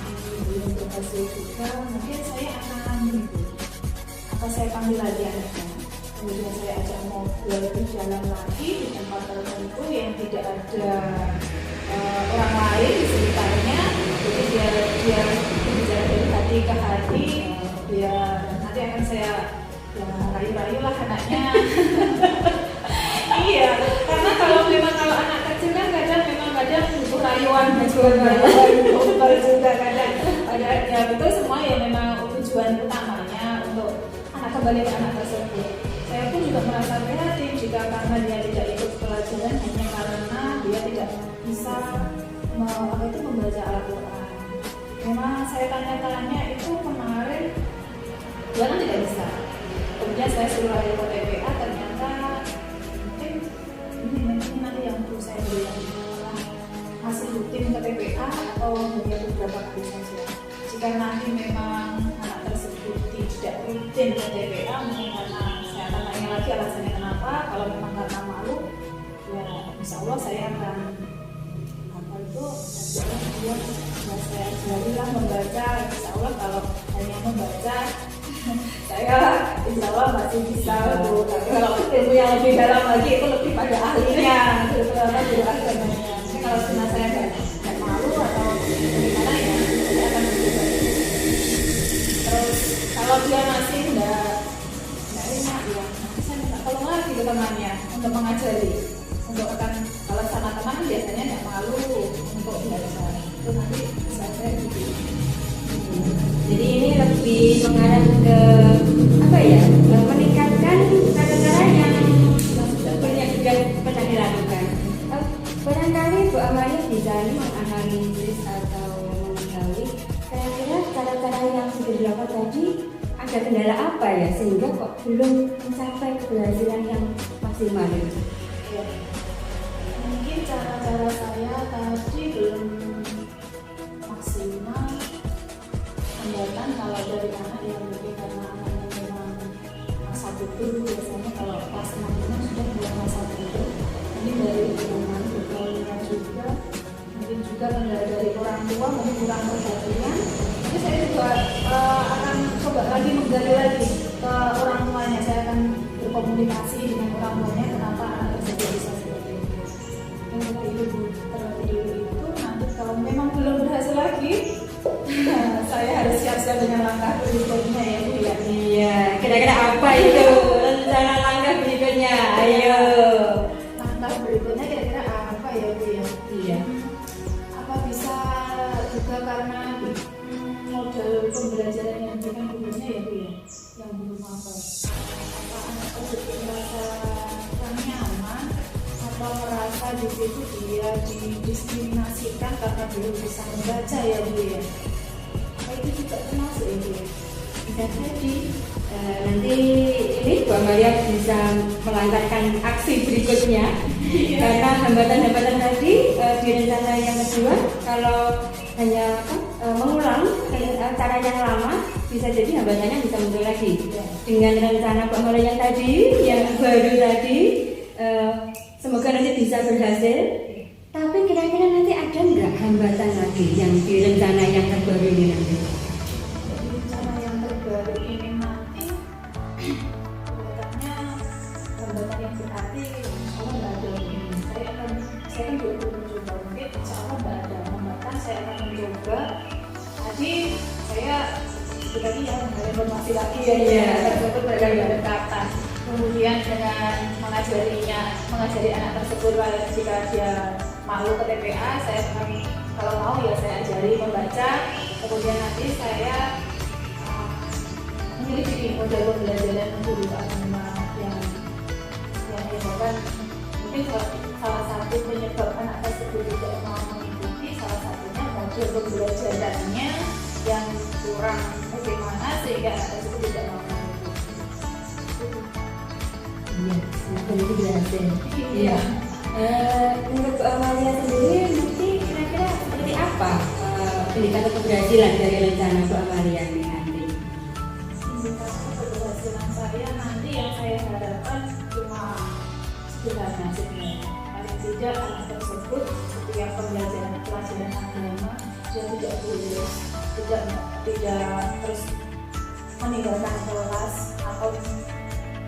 belum berhasil juga, mungkin saya akan saya panggil lagi anaknya, kemudian saya ajak ngobrol berjalan lagi di tempat tertentu yang tidak ada orang lain di sekitarnya, jadi biar bicara dari hati ke hati, biar nanti akan saya rayu-rayu lah anaknya. Iya, karena kalau anak kecil kan kadang butuh rayuan juga kadang ada ya betul semua ya memang tujuan utamanya untuk kembali ke anak tersebut. Saya pun juga merasa prihatin jika karena dia tidak ikut pelajaran hanya karena dia tidak bisa membaca Al-Quran. Memang saya tanya-tanya itu kemarin dia kan tidak bisa. Kemudian saya suruh lagi ke TPA, ternyata mungkin ini nanti yang perlu saya berikan masih rutin ke TPA atau hanya beberapa kali saja. Jika nanti memang anak tersebut tidak rutin ke TPA, mungkin karena saya akan tanya lagi alasannya kenapa. Kalau memang karena malu, ya insya Allah saya akan dia saya ajarilah membaca. Insya Allah kalau hanya membaca saya insya Allah masih bisa. Tapi kalau ilmu yang lebih dalam lagi itu lebih pada ahlinya, terutama guru agamanya. Kalau cuma saya nggak malu atau bagaimana ya saya akan mencoba. Terus kalau dia masih nggak enak ya, saya minta tolong lagi ke temannya untuk mengajari. Untuk akan kalau sama teman biasanya nggak malu untuk belajar. Itu nanti saya gitu. Jadi ini lebih mengarah ke apa ya? Meningkatkan cara-cara yang sebetulnya juga pernah dilakukan. Barangkali Bu Amalia bisa menganalisis atau mengetahui kira-kira cara-cara yang sudah dilakukan tadi ada kendala apa ya sehingga kok belum mencapai keberhasilan yang maksimal itu. Ya. Mungkin cara-cara saya tadi belum maksimal. Hambatan kalau dari anak yang mungkin karena anaknya memang masa butuh, biasanya kalau kelas 6 sudah mulai masa butuh. Ini dari teman bergaulnya juga, mungkin juga dari orang tua mungkin kurang perhatian. Tapi saya juga akan coba lagi menggali lagi ke orang tuanya. Saya akan berkomunikasi dengan orang tuanya kenapa anak tersebut bisa seperti itu. Yang terlebih dulu itu nanti kalau memang belum berhasil lagi, saya harus siap-siap dengan langkah berikutnya ya Bu ya. Iya, kira-kira apa itu rencana langkah berikutnya? Ayo. Langkah berikutnya kira-kira apa ya Bu ya? Iya. Apa bisa juga karena model pembelajaran yang diberikan gurunya ya Bu ya, yang belum apa? Apa anak tersebut merasa kurang nyaman atau merasa di situ dia didiskriminasikan karena belum bisa membaca ya Bu ya? Apa itu juga termasuk ya Bu ya? Bisa jadi nanti ini Bu Amalia bisa melancarkan aksi berikutnya karena hambatan-hambatan tadi di rencana yang kedua kalau hanya mengulang cara yang lama bisa jadi hambatannya bisa muncul lagi. Dengan rencana Bu Amalia yang tadi, yang baru tadi, semoga nanti bisa berhasil. Tapi kira-kira nanti ada nggak hambatan lagi yang di rencana yang terbaru ini nanti? Rencana yang terbaru ini nanti kelihatannya hambatan yang berarti insya Allah nggak ada ini. Saya kan juga belum mencoba, mungkin insya Allah nggak ada hambatan. Saya akan mencoba. Tadi saya tadi ya ada informasi lagi ya tersebut berada pendekatan. Kemudian dengan mengajari anak tersebut jika dia malu ke TPA, saya akan kalau mau ya saya ajari membaca. Kemudian nanti saya memiliki model pembelajaran guru agama yang menyebabkan mungkin salah satu penyebab anak tersebut tidak mau mengikuti, salah satunya model pembelajarannya yang kurang bagaimana sehingga anak tersebut tidak mau mengikuti. Iya, semoga nanti berhasil. Iya. Menurut Bu Amalia sendiri nanti kira-kira seperti apa indikator keberhasilan dari rencana Bu Amalia ini nanti? Indikator keberhasilan saya nanti yang saya harapkan cuma sederhana sebenarnya. Paling tidak anak tersebut setiap pelajaran agama dia tidak bolos, tidak terus meninggalkan kelas atau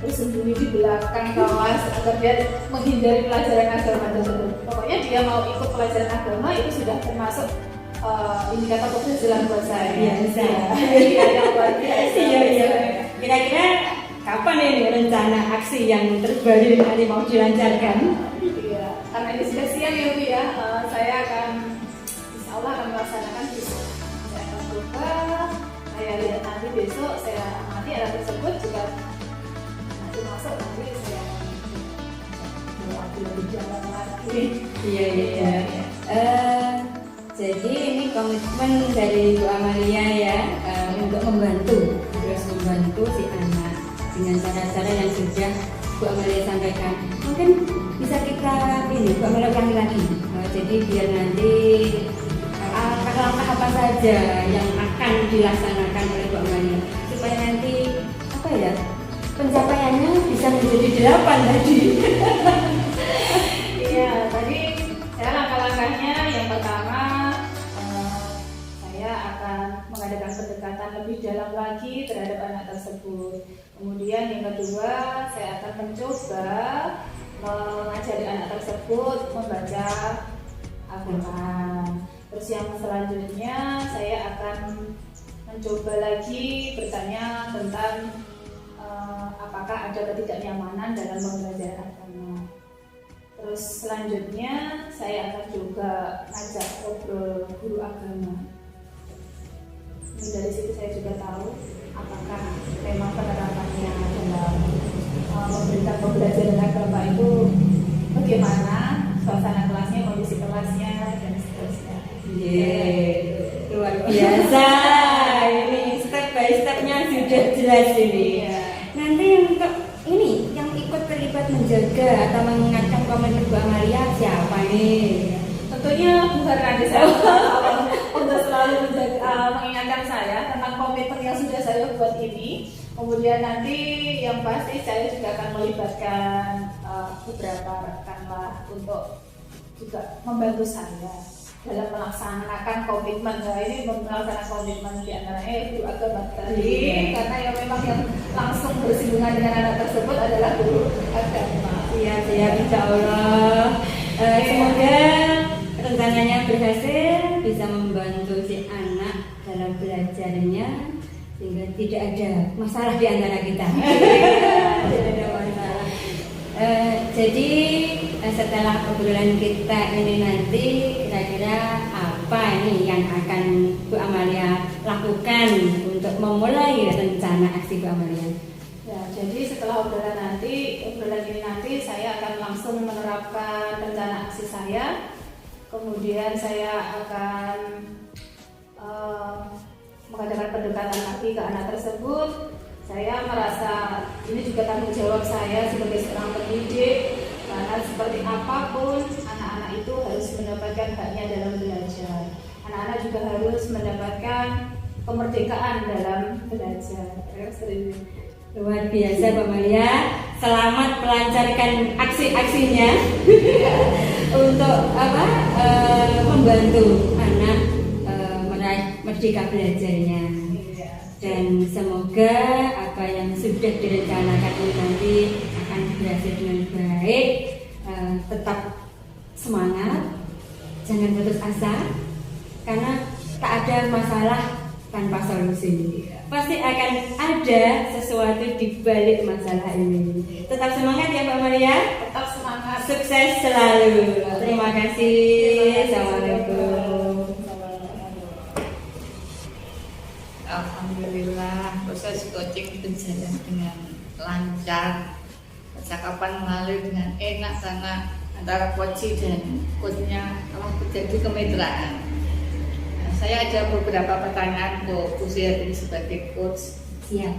bersembunyi di belakang kelas agar dia menghindari pelajaran agama tersebut. Pokoknya dia mau ikut pelajaran agama itu sudah termasuk indikator keberhasilan buat saya. Iya, bisa. Iya. Kira-kira kapan ini rencana aksi yang terbaru nanti mau dilancarkan? Iya, karena ini sudah siang ya Bu ya. Saya akan insya Allah akan melaksanakan besok. Saya akan coba, saya lihat nanti besok, saya amati anak tersebut juga nanti masuk nanti saya lebih jalan lagi. Iya. Jadi ini komitmen dari Bu Amalia ya untuk membantu si anak dengan cara-cara yang sudah Bu Amalia sampaikan. Mungkin bisa kita Bu Amalia ulangi lagi. Jadi biar nanti langkah-langkah apa saja yang akan dilaksanakan oleh Bu Amalia supaya nanti pencapaiannya bisa menjadi 8 tadi. Iya, tadi saya langkah-langkahnya yang pertama saya akan mengadakan pendekatan lebih dalam lagi terhadap anak tersebut. Kemudian yang kedua saya akan mencoba mengajari anak tersebut membaca Al-Quran. Terus yang selanjutnya saya akan mencoba lagi bertanya tentang apakah ada ketidaknyamanan dalam pembelajaran agama. Terus selanjutnya saya akan juga ajak ngobrol guru agama. Dari situ saya juga tahu apakah memang penerapannya dalam memberikan pembelajaran agama itu bagaimana, suasana kelasnya, kondisi kelasnya dan seterusnya. Luar biasa. Ini step by stepnya sudah jelas ini. Nanti untuk ini yang ikut terlibat menjaga atau mengingatkan komitmen Bu Amalia siapa nih? Tentunya Bu Harnadi saya untuk selalu mengingatkan saya tentang komitmen yang sudah saya buat ini. Kemudian nanti yang pasti saya juga akan melibatkan beberapa rekan lah untuk juga membantu saya dalam melaksanakan komitmen. Ini melaksanakan komitmen di antaranya guru agama tadi, karena yang memang yang langsung bersinggungan dengan anak tersebut adalah guru agama. Iya, insya Allah. Semoga rencananya berhasil, bisa membantu si anak dalam belajarnya sehingga tidak ada masalah di antara kita. Tidak ada masalah. Jadi setelah obrolan kita ini nanti kira-kira apa ini yang akan Bu Amalia lakukan untuk memulai rencana aksi Bu Amalia? Ya, jadi setelah obrolan ini nanti saya akan langsung menerapkan rencana aksi saya. Kemudian saya akan mengadakan pendekatan lagi ke anak tersebut. Saya merasa ini juga tanggung jawab saya sebagai seorang pendidik, karena seperti apapun anak-anak itu harus mendapatkan haknya dalam belajar. Anak-anak juga harus mendapatkan kemerdekaan dalam belajar. Luar biasa Mbak Malia, selamat melancarkan aksi-aksinya untuk membantu anak meraih merdeka belajarnya. Dan semoga apa yang sudah direncanakan ini nanti akan berhasil dengan baik. Tetap semangat, jangan putus asa, karena tak ada masalah tanpa solusi. Pasti akan ada sesuatu di balik masalah ini. Tetap semangat ya Mbak Maria. Tetap semangat. Sukses selalu. Terima kasih. Assalamualaikum. Alhamdulillah proses coaching berjalan dengan lancar, percakapan mengalir dengan enak karena antara coach dan coachnya telah terjadi kemitraan. Nah, saya ada beberapa pertanyaan untuk Bu Sri ini sebagai coach. Siap.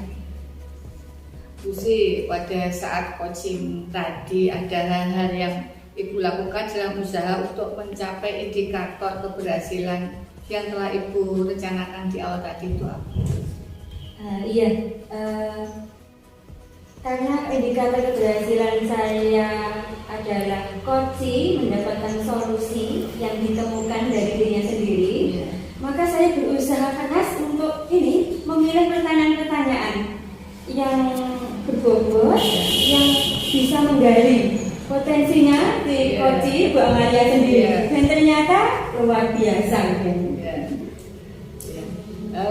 Bu Sri, pada saat coaching tadi ada hal-hal yang Ibu lakukan dalam usaha untuk mencapai indikator keberhasilan yang telah Ibu rencanakan di awal tadi itu apa? Iya, karena indikator keberhasilan saya adalah coaching mendapatkan solusi yang ditemukan dari dirinya sendiri, maka saya berusaha keras untuk memilih pertanyaan-pertanyaan yang berbobot, yang bisa menggali potensinya di coaching Bu Amalia sendiri, dan ternyata luar biasa.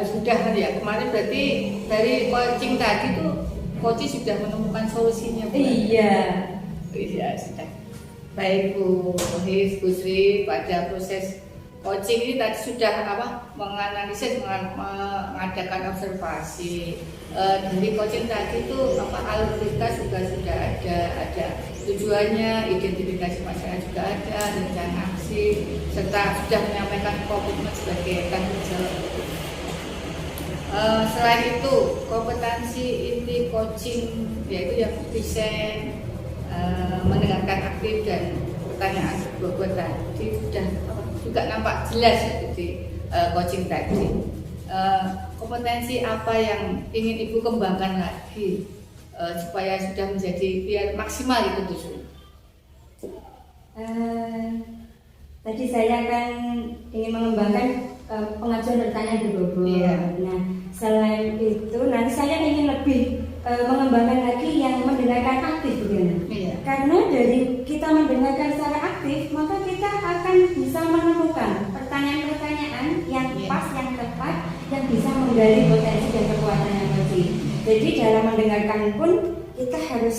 Sudah ya, kemarin berarti dari coaching tadi tuh coaching sudah menemukan solusinya. Iya, sudah. Baik Bu Sri, pada proses coaching ini tadi sudah menganalisis, mengadakan observasi. Dari coaching tadi itu alur juga sudah ada tujuannya, identifikasi masalah juga ada, rencana aksi, serta sudah menyampaikan komitmen sebagai tanggung jawab. Selain itu, kompetensi inti coaching yaitu yang present, mendengarkan aktif dan pertanyaan berbobot tadi sudah juga nampak jelas di coaching tadi. Kompetensi apa yang ingin Ibu kembangkan lagi supaya sudah menjadi biar maksimal itu tuh? Tadi saya kan ingin mengembangkan pengajuan pertanyaan berbobot. Nah, selain itu nanti saya ingin lebih mengembangkan lagi yang mendengarkan aktif, karena dari kita mendengarkan secara aktif, maka kita akan bisa menemukan pertanyaan-pertanyaan yang pas, yang tepat, yang bisa menggali potensi dan kekuatan yang lebih. Jadi dalam mendengarkan pun kita harus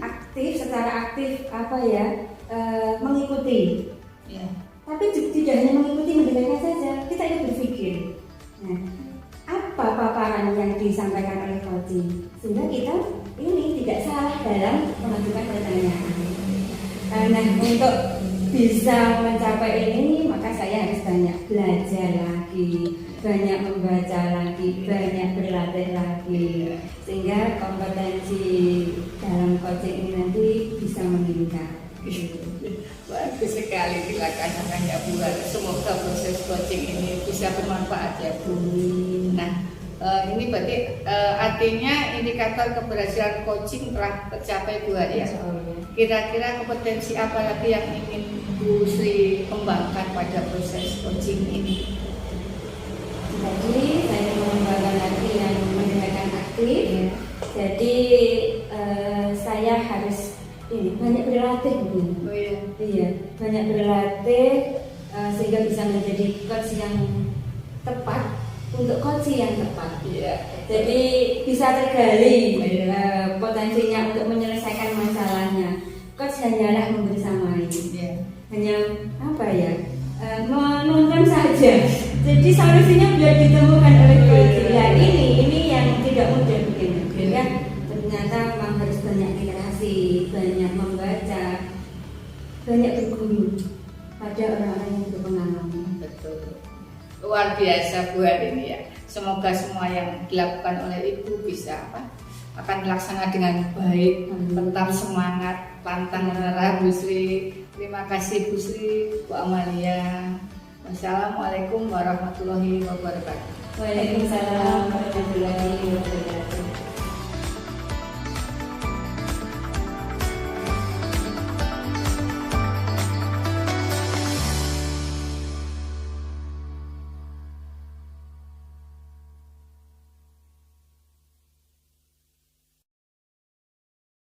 aktif, secara aktif mengikuti. Tapi tidak hanya mengikuti, mendengarkan saja, kita ikut berpikir. Nah, apa paparan yang disampaikan oleh coaching sehingga kita tidak salah dalam mengajukan pertanyaan. Nah, untuk bisa mencapai ini maka saya harus banyak belajar lagi, banyak membaca lagi, banyak berlatih lagi, sehingga kompetensi dalam coaching ini nanti bisa meningkat. Bagus sekali dilaksanakan ya Bu. Semoga proses coaching ini bisa bermanfaat ya Bu. Nah, ini berarti artinya indikator keberhasilan coaching telah tercapai Bu ya. Kira-kira kompetensi apa lagi yang ingin Bu Sri kembangkan pada proses coaching ini? Jadi saya mengembangkan lagi yang mendengarkan aktif. Jadi saya harus banyak berlatih Bu. Banyak berlatih sehingga bisa menjadi coach yang tepat untuk coach yang tepat. Jadi bisa tergali potensinya untuk menyelesaikan masalahnya. Coach hanyalah membersamai, hanya menuntun saja. Jadi solusinya biar ditemukan oleh coach. Ini yang tidak mudah begini. Ternyata memang harus banyak literasi, banyak membaca, banyak berguru pada orang-orang yang berpengalaman. Betul. Luar biasa Bu hari ini ya. Semoga semua yang dilakukan oleh Ibu bisa akan dilaksanakan dengan baik. Tetap semangat, pantang menyerah Bu Sri. Terima kasih Bu Sri, Bu Amalia. Assalamualaikum warahmatullahi wabarakatuh. Waalaikumsalam warahmatullahi wabarakatuh.